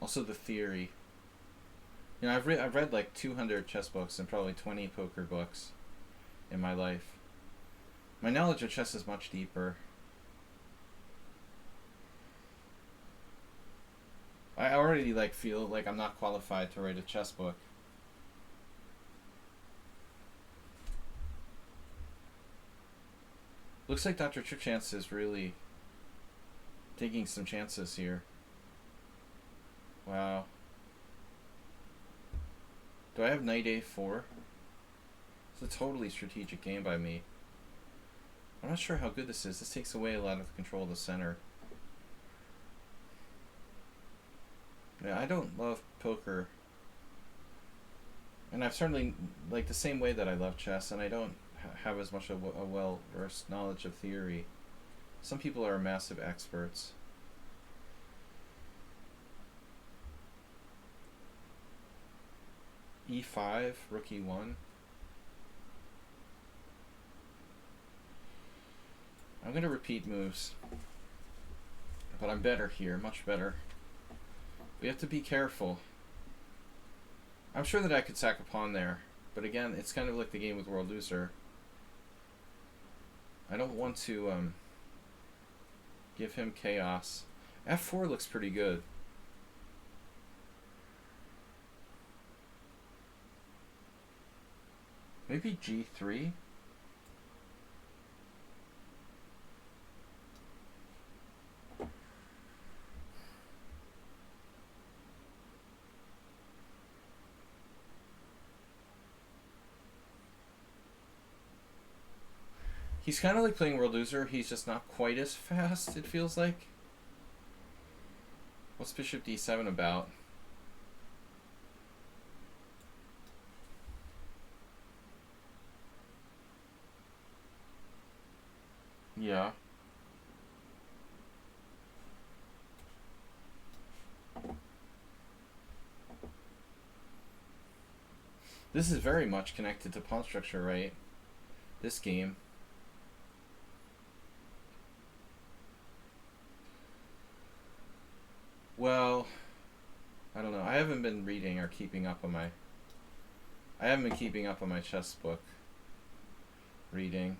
Also the theory. You know, I've read like 200 chess books and probably 20 poker books in my life. My knowledge of chess is much deeper. I already like feel like I'm not qualified to write a chess book. Looks like Dr. Tripchance is really taking some chances here. Wow. Do I have knight a4? It's a totally strategic game by me. I'm not sure how good this is. This takes away a lot of control of the center. Yeah, I don't love poker. And I've certainly, like the same way that I love chess, and I don't have as much of a well-versed knowledge of theory. Some people are massive experts. E5, rook e1. I'm going to repeat moves. But I'm better here, much better. We have to be careful. I'm sure that I could sack a pawn there. But again, it's kind of like the game with World Loser. I don't want to give him chaos. F4 looks pretty good. Maybe G3? He's kind of like playing World Loser. He's just not quite as fast, it feels like. What's Bishop D7 about? Yeah. This is very much connected to pawn structure, right? This game. Well, I don't know. I haven't been reading or keeping up on my... I haven't been keeping up on my chess book reading.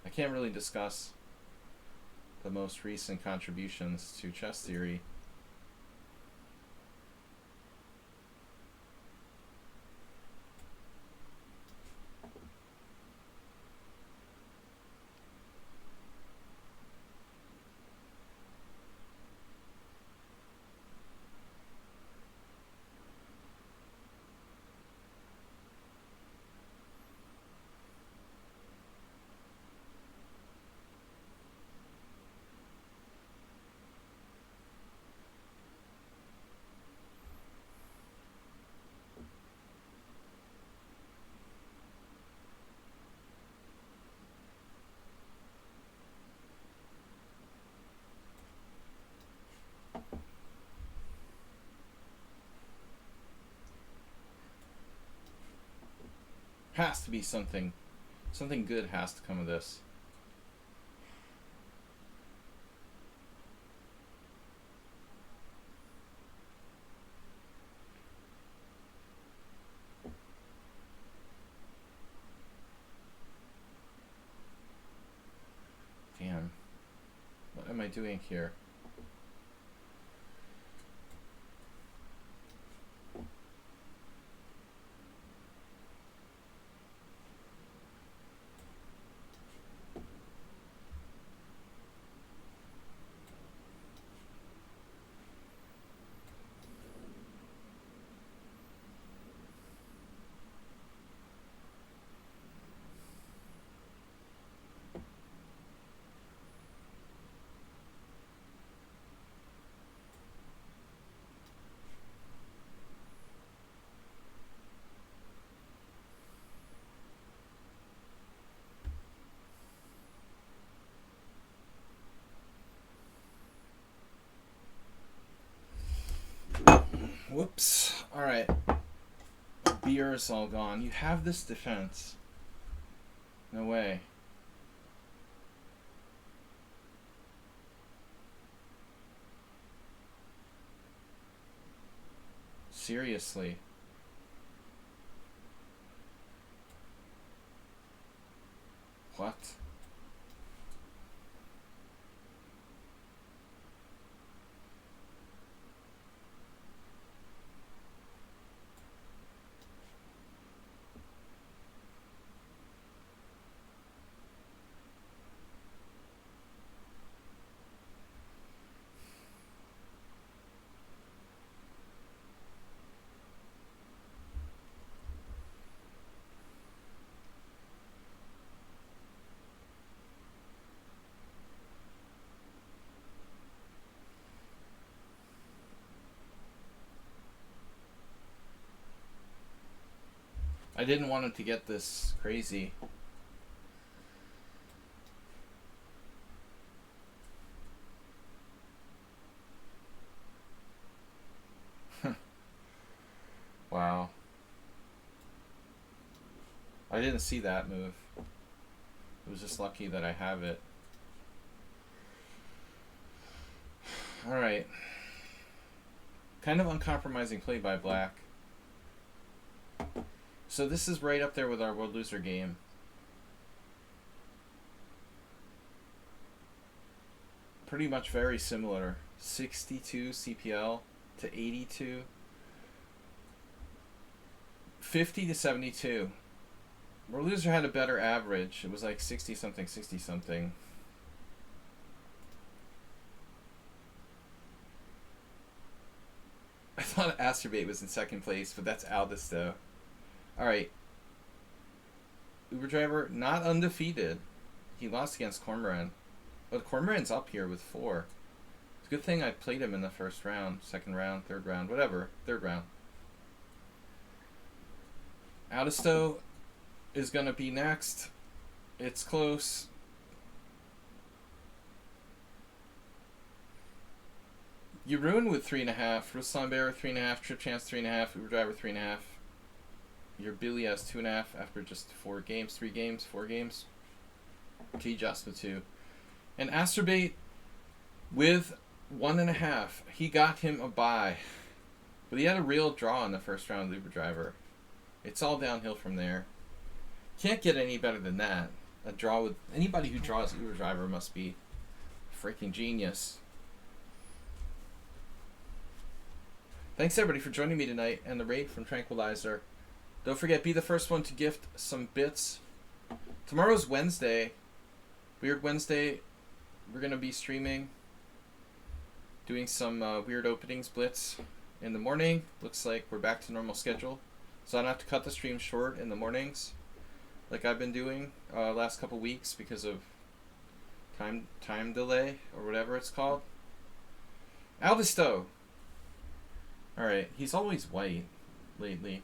I can't really discuss the most recent contributions to chess theory. Has to be something. Something good has to come of this. Damn. What am I doing here? Whoops. Alright. Beer is all gone. You have this defense. No way. Seriously. What? I didn't want it to get this crazy. Wow. I didn't see that move. It was just lucky that I have it. Alright. Kind of uncompromising play by black. So this is right up there with our World Loser game. Pretty much very similar. 62 CPL to 82. 50 to 72. World Loser had a better average. It was like 60 something, 60 something. I thought Asterbait was in second place, but that's Aldous though. Alright. Uber Driver, not undefeated. He lost against Cormoran. But Cormoran's up here with 4. It's a good thing I played him in the first round, second round, third round, whatever. Third round. Aldisto is going to be next. It's close. You ruined with 3.5. Ruslan Bear 3.5. Trip Chance 3.5. Uber Driver 3.5. Your Billy has 2.5 after just 4 games, 3 games, 4 games. T just with 2. And Asterbait with 1.5. He got him a bye. But he had a real draw in the first round of Uber Driver. It's all downhill from there. Can't get any better than that. A draw with anybody who draws Uber Driver must be a freaking genius. Thanks everybody for joining me tonight and the raid from Tranquilizer. Don't forget, be the first one to gift some bits. Tomorrow's Wednesday. Weird Wednesday. We're going to be streaming. Doing some weird openings blitz in the morning. Looks like we're back to normal schedule. So I don't have to cut the stream short in the mornings. Like I've been doing last couple weeks because of time delay or whatever it's called. Aldisto. Alright, he's always white lately.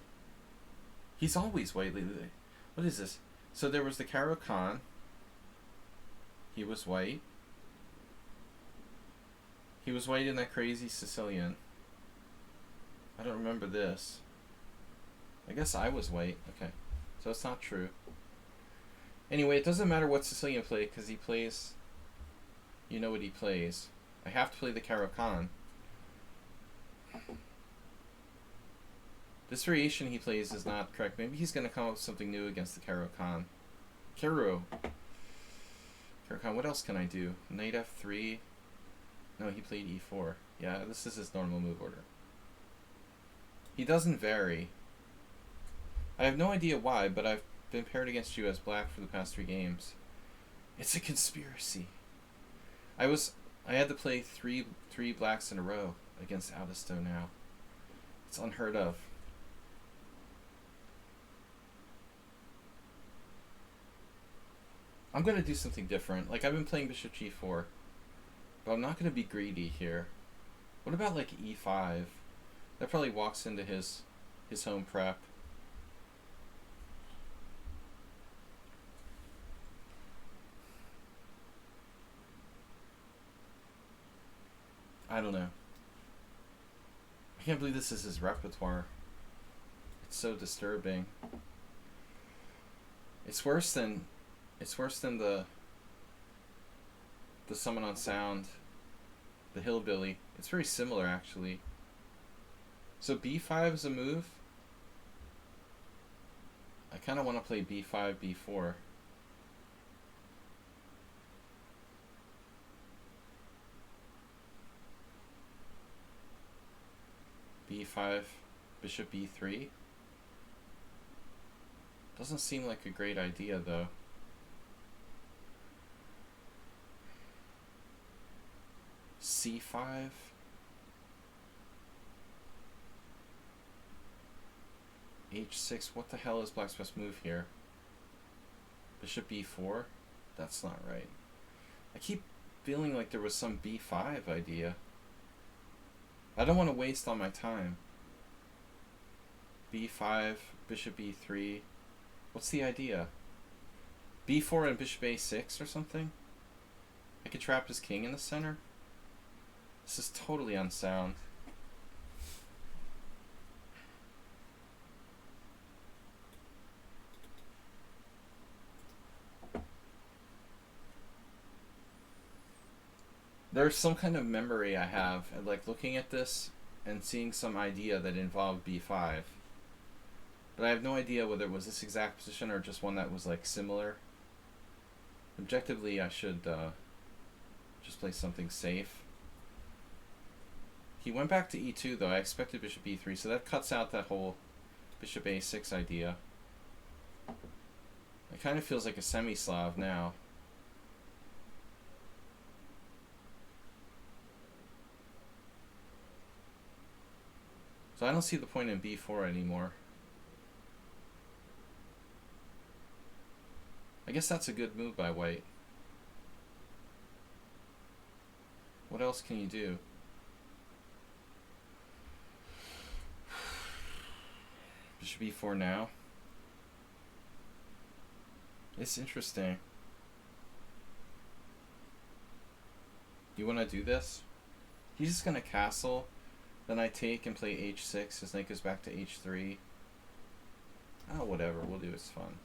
He's always white lately. What is this? So there was the Caro Khan. He was white. He was white in that crazy Sicilian. I don't remember this. I guess I was white. Okay. So it's not true. Anyway, it doesn't matter what Sicilian play because he plays... You know what he plays. I have to play the Caro Khan. This variation he plays is not correct. Maybe he's going to come up with something new against the Caro Khan. Caro Khan, what else can I do? Knight F3. No, he played E4. Yeah, this is his normal move order. He doesn't vary. I have no idea why, but I've been paired against you as black for the past 3 games. It's a conspiracy. I had to play three blacks in a row against Aldisto now. It's unheard of. I'm going to do something different. Like, I've been playing Bishop G4, but I'm not going to be greedy here. What about, like, E5? That probably walks into his home prep. I don't know. can't believe this is his repertoire. It's so disturbing. It's worse than the Summon on Sound, the Hillbilly. It's very similar actually. So b5 is a move. I kind of want to play b5, b4. b5, bishop b3. Doesn't seem like a great idea though. c5. h6. What the hell is Black's best move here? Bishop b4? That's not right. I keep feeling like there was some b5 idea. I don't want to waste all my time. b5, bishop b3. What's the idea? b4 and bishop a6 or something? I could trap his king in the center? This is totally unsound. There's some kind of memory I have, and like looking at this and seeing some idea that involved b5. But I have no idea whether it was this exact position or just one that was like similar. Objectively, I should just play something safe. He went back to e2 though. I expected bishop e3, so that cuts out that whole bishop a6 idea. It kind of feels like a semi-Slav now. So I don't see the point in b4 anymore. I guess that's a good move by white. What else can you do? Bishop e4 now. It's interesting. You want to do this? He's just going to castle. Then I take and play h6. His knight goes back to h3. Oh, whatever. We'll do. It's fun.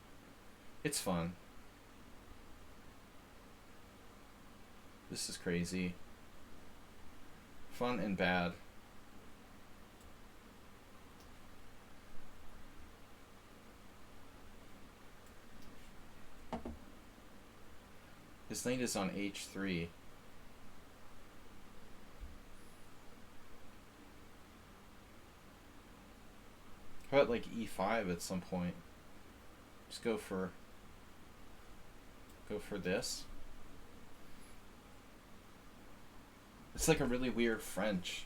It's fun. This is crazy. Fun and bad. His knight is on h3. How about like e5 at some point? Just go for this. It's like a really weird French.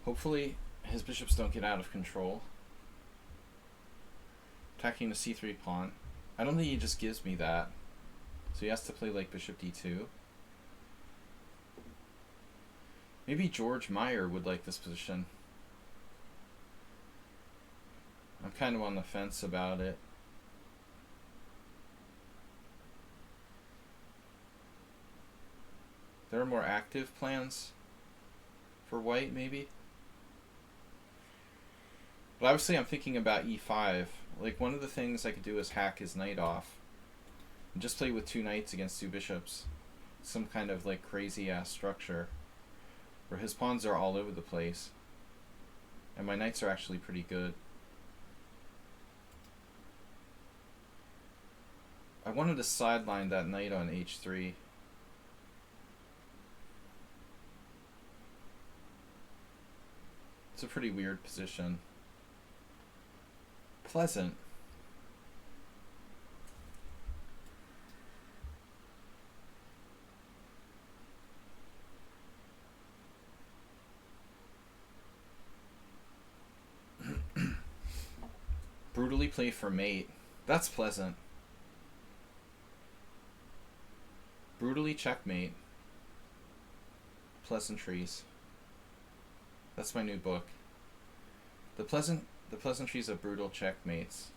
Hopefully his bishops don't get out of control. Attacking the c3 pawn. I don't think he just gives me that. So he has to play like bishop d2. Maybe George Meyer would like this position. I'm kind of on the fence about it. There are more active plans for white, maybe. But obviously I'm thinking about e5. Like, one of the things I could do is hack his knight off. And just play with two knights against two bishops. Some kind of like crazy ass structure. Where his pawns are all over the place. And my knights are actually pretty good. I wanted to sideline that knight on h3. It's a pretty weird position. Pleasant. Brutally play for mate. That's pleasant. Brutally checkmate. Pleasantries. That's my new book. The pleasantries of brutal checkmates.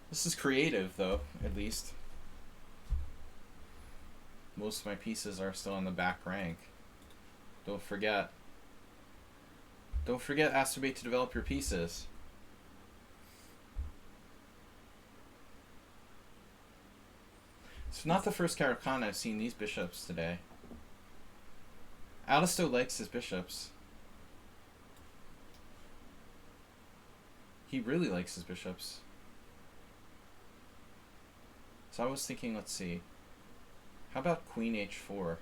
This is creative, though, at least. most of my pieces are still on the back rank. Don't forget. Don't forget, Astrobate, to develop your pieces. It's not the first Caracan I've seen these bishops today. Alisto likes his bishops. He really likes his bishops. So I was thinking, let's see. How about Queen H4?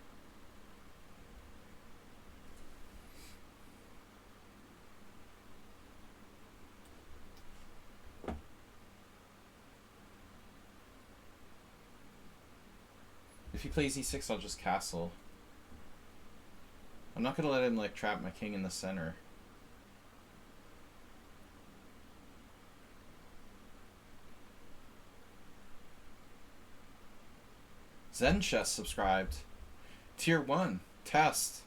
If he plays E6, I'll just castle. I'm not gonna let him like trap my king in the center. Zen Chess subscribed. Tier 1. Test.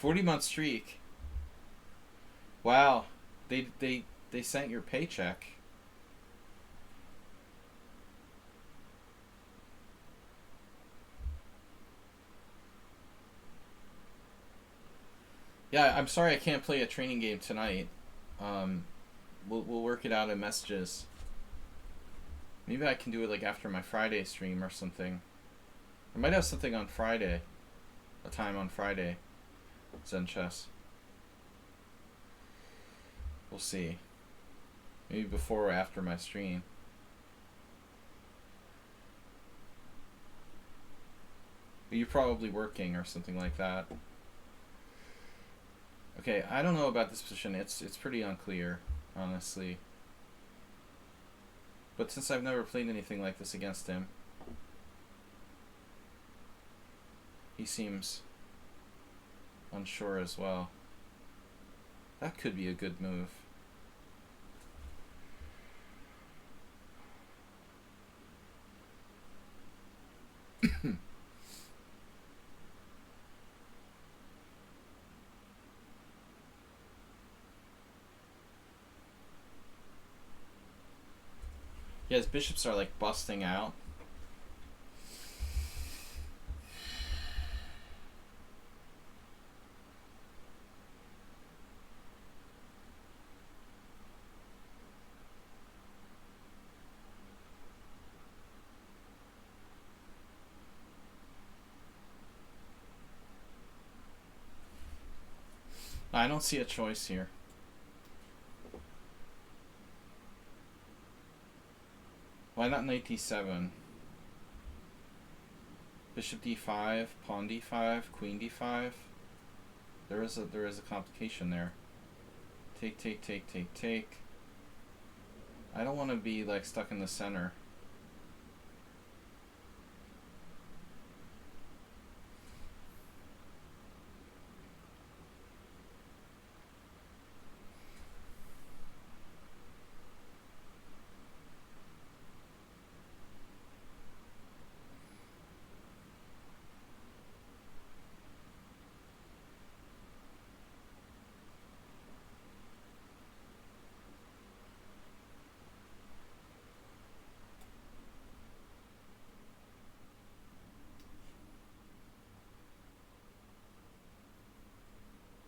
40-month streak. Wow. They sent your paycheck. Yeah, I'm sorry I can't play a training game tonight. We'll work it out in messages. Maybe I can do it like after my Friday stream or something. I might have something on Friday. A time on Friday. Zen Chess. We'll see. Maybe before or after my stream. But you're probably working or something like that. Okay, I don't know about this position. It's pretty unclear, honestly. But since I've never played anything like this against him, he seems unsure as well. That could be a good move. Yeah, his bishops are like busting out. I don't see a choice here. Why not knight d7? Bishop d5, pawn d5, queen d5. There is a complication there. Take, take, take, take, take. I don't want to be like stuck in the center.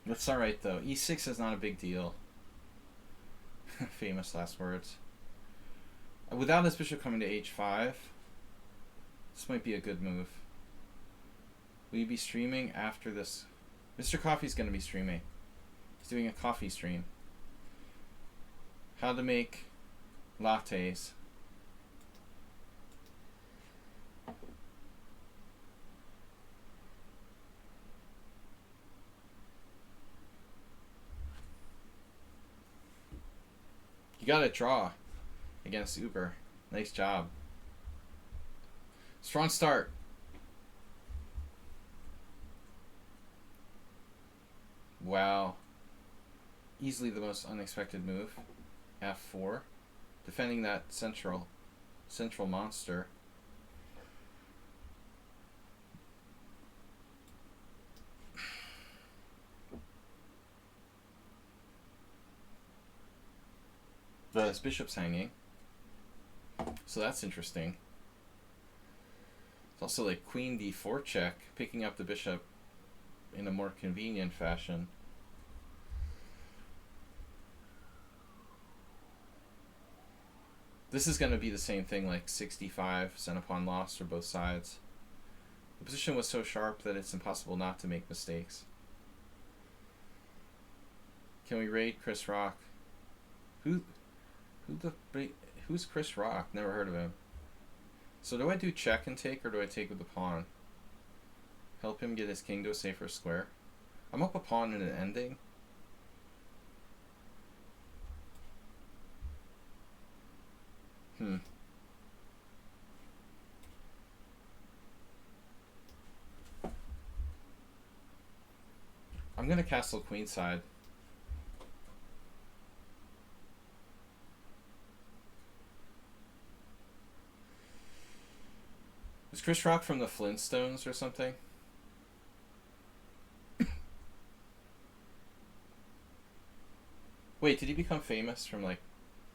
That's alright though. E6 is not a big deal. Famous last words. Without this bishop coming to h5, this might be a good move. Will you be streaming after this? Mr. Coffee's going to be streaming. He's doing a coffee stream. How to make lattes. You got a draw against Uber. Nice job. Strong start. Wow. Easily the most unexpected move. F4. Defending that central monster. His bishop's hanging. So that's interesting. It's also like queen d4 check, picking up the bishop in a more convenient fashion. This is going to be the same thing, like 65 center pawn loss for both sides. The position was so sharp that it's impossible not to make mistakes. Can we raid Chris Rock? Who's Chris Rock? Never heard of him. So do I do check and take, or do I take with the pawn? Help him get his king to a safer square. I'm up a pawn in an ending. I'm gonna castle queenside. Is Chris Rock from the Flintstones or something? Wait, did he become famous from like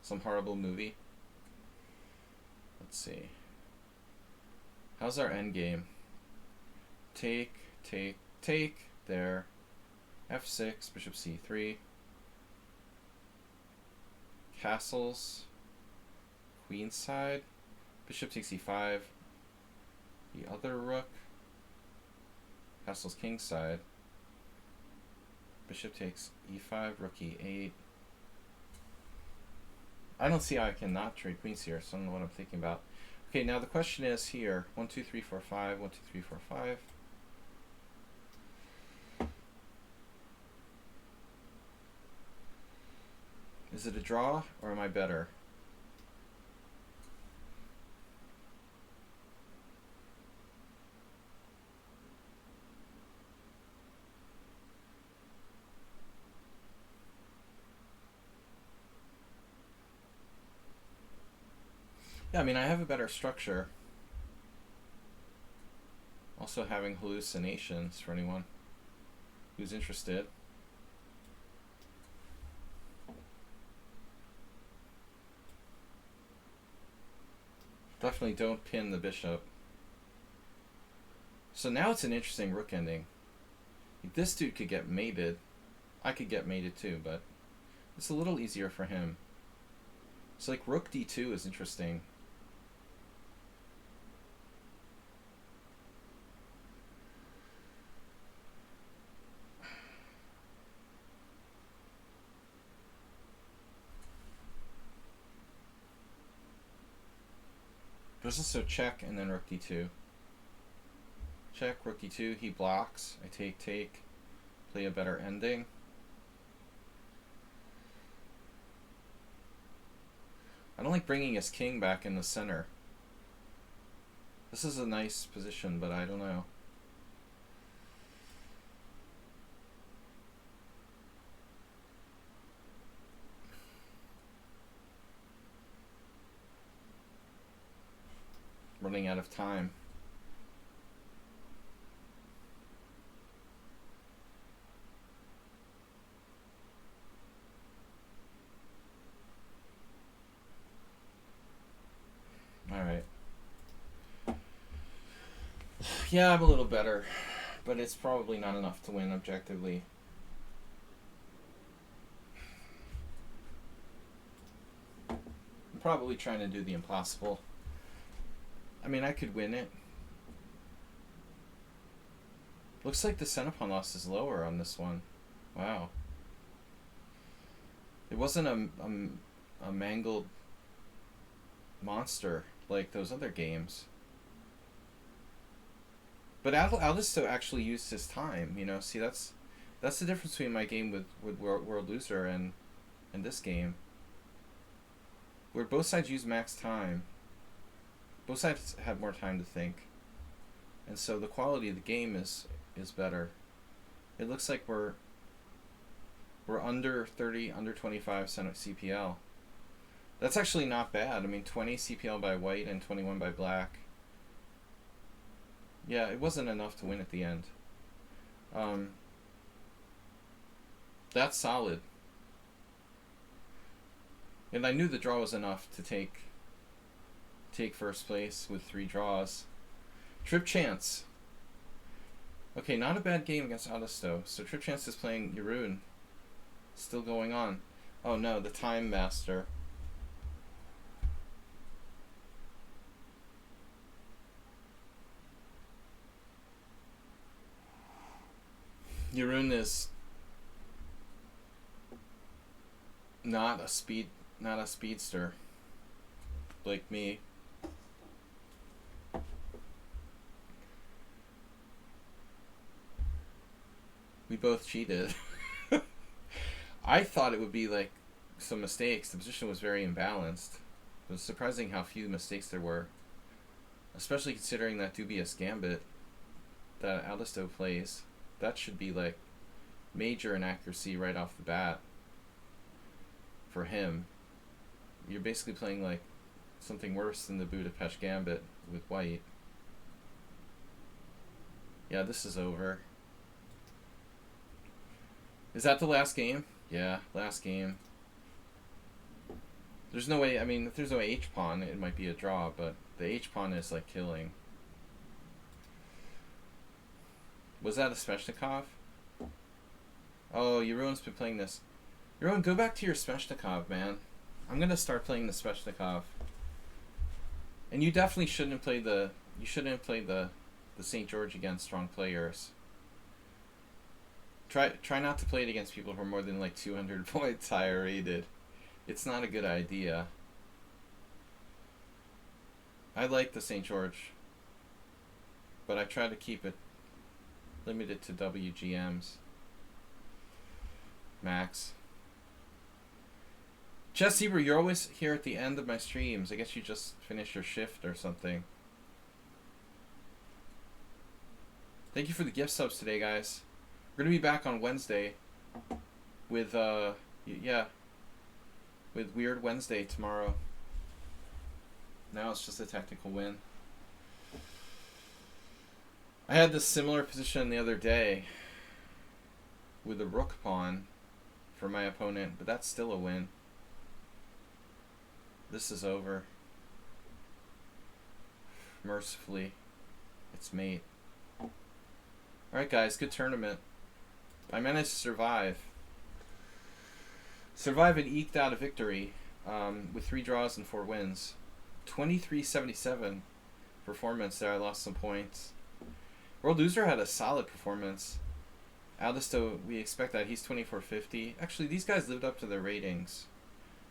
some horrible movie? Let's see. How's our endgame? Take, take, take. There. F6, bishop c3. Castles. Queenside. Bishop takes e5. The other rook. Castles kingside. Bishop takes e5, rook e8. I don't see how I can not trade queens here, so I don't know what I'm thinking about. Okay, now the question is here. 1, 2, 3, 4, 5. 1, 2, 3, 4, 5. Is it a draw, or am I better? Yeah, I mean, I have a better structure. Also having hallucinations for anyone who's interested. Definitely don't pin the bishop. So now it's an interesting rook ending. This dude could get mated. I could get mated too, but it's a little easier for him. So like rook d2 is interesting. There's also check and then rook d2. Check, rook d2, he blocks. I take, take, play a better ending. I don't like bringing his king back in the center. This is a nice position, but I don't know. Running out of time. Alright. Yeah, I'm a little better, but it's probably not enough to win objectively. I'm probably trying to do the impossible. I mean, I could win it. Looks like the center pawn loss is lower on this one. Wow. It wasn't a mangled monster like those other games. But Aldisto actually used his time, you know. See, that's the difference between my game with World Loser and this game, where both sides use max time. Both sides have more time to think, and so the quality of the game is better. It looks like we're under 30, under 25 CPL. That's actually not bad. I mean, 20 CPL by white and 21 by black. Yeah, it wasn't enough to win at the end. That's solid. And I knew the draw was enough to take first place with 3 draws. Trip Chance. Okay, not a bad game against Augusto. So Trip Chance is playing Jeroen. Still going on. Oh no, the Time Master. Jeroen is not a speedster like me. We both cheated. I thought it would be like some mistakes. The position was very imbalanced. It was surprising how few mistakes there were, especially considering that dubious gambit that Augusto plays. That should be like major inaccuracy right off the bat for him. You're basically playing like something worse than the Budapest gambit with white. Yeah, this is over. Is that the last game? Yeah, last game. There's no way, I mean, if there's no H-pawn, it might be a draw, but the H-pawn is like killing. Was that a Sveshnikov? Oh, Jeroen's been playing this. Jeroen, go back to your Sveshnikov, man. I'm gonna start playing the Sveshnikov. And you definitely shouldn't have played the St. George against strong players. Try not to play it against people who are more than like 200 points higher rated. It's not a good idea. I like the St. George, but I try to keep it limited to WGMs. Max. Chess Zebra, you're always here at the end of my streams. I guess you just finished your shift or something. Thank you for the gift subs today, guys. We're gonna be back on Wednesday with with Weird Wednesday tomorrow. Now it's just a technical win. I had this similar position the other day with a rook pawn for my opponent, but that's still a win. This is over. Mercifully, it's mate. Alright guys, good tournament. I managed to survive. Survive and eked out a victory with 3 draws and 4 wins. 23-77 performance there. I lost some points. World Loser had a solid performance. Augusto, we expect that. He's 24-50. Actually, these guys lived up to their ratings.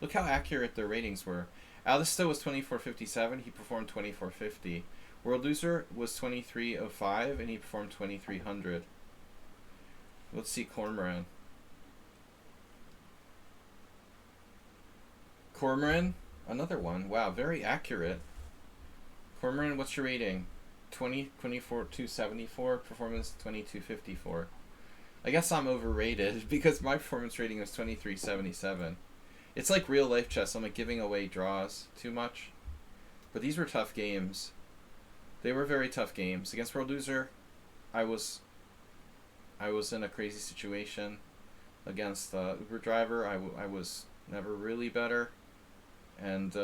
Look how accurate their ratings were. Augusto was 24-57. He performed 24-50. World Loser was 23-05, and he performed 2300. Let's see Cormoran. Cormoran, another one. Wow, very accurate. Cormoran, what's your rating? 24-274. Performance 22-54. I guess I'm overrated because my performance rating was 23-77. It's like real life chess. I'm like giving away draws too much. But these were tough games. They were very tough games. Against World Loser, I was in a crazy situation. Against Uber Driver, I was never really better. And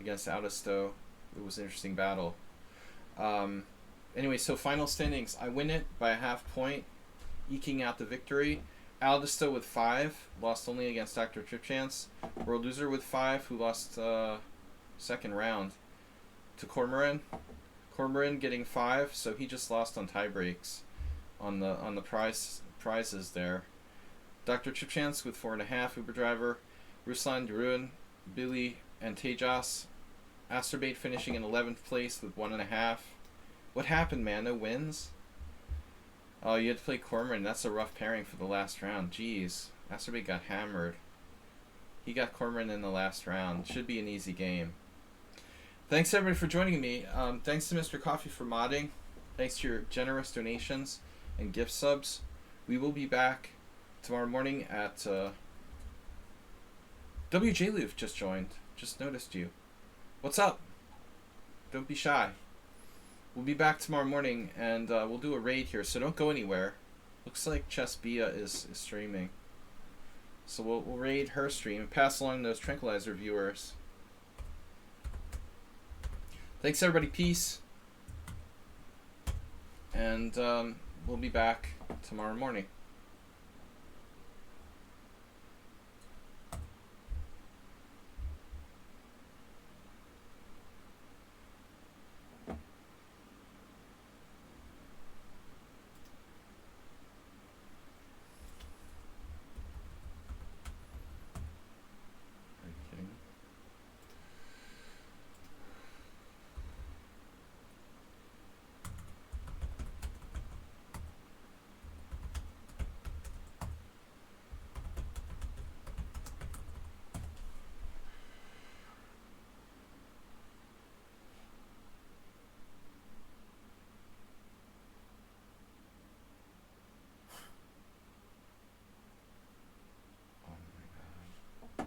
against Augusto, it was an interesting battle. Anyway, so final standings. I win it by a half point, eking out the victory. Augusto with 5, lost only against Dr. Tripchance. World Loser with 5, who lost second round to Cormoran. Cormoran getting 5, so he just lost on tie breaks on the prizes there. Dr. Tripchance with 4.5. Uber Driver, Ruslan, Jeroen, Billy, and Tejas. Asterbait finishing in 11th place with 1.5. What happened, man? No wins? Oh, you had to play Cormoran. That's a rough pairing for the last round. Jeez. Asterbait got hammered. He got Cormoran in the last round. Should be an easy game. Thanks, everybody, for joining me. Thanks to Mr. Coffee for modding. Thanks to your generous donations and gift subs. We will be back tomorrow morning at... WJ Loof just joined. Just noticed you. What's up? Don't be shy. We'll be back tomorrow morning, and we'll do a raid here, so don't go anywhere. Looks like Chess Bia is streaming. So we'll raid her stream and pass along those Tranquilizer viewers. Thanks, everybody. Peace. and we'll be back tomorrow morning. Are you kidding me? Oh my god.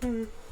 Hmm.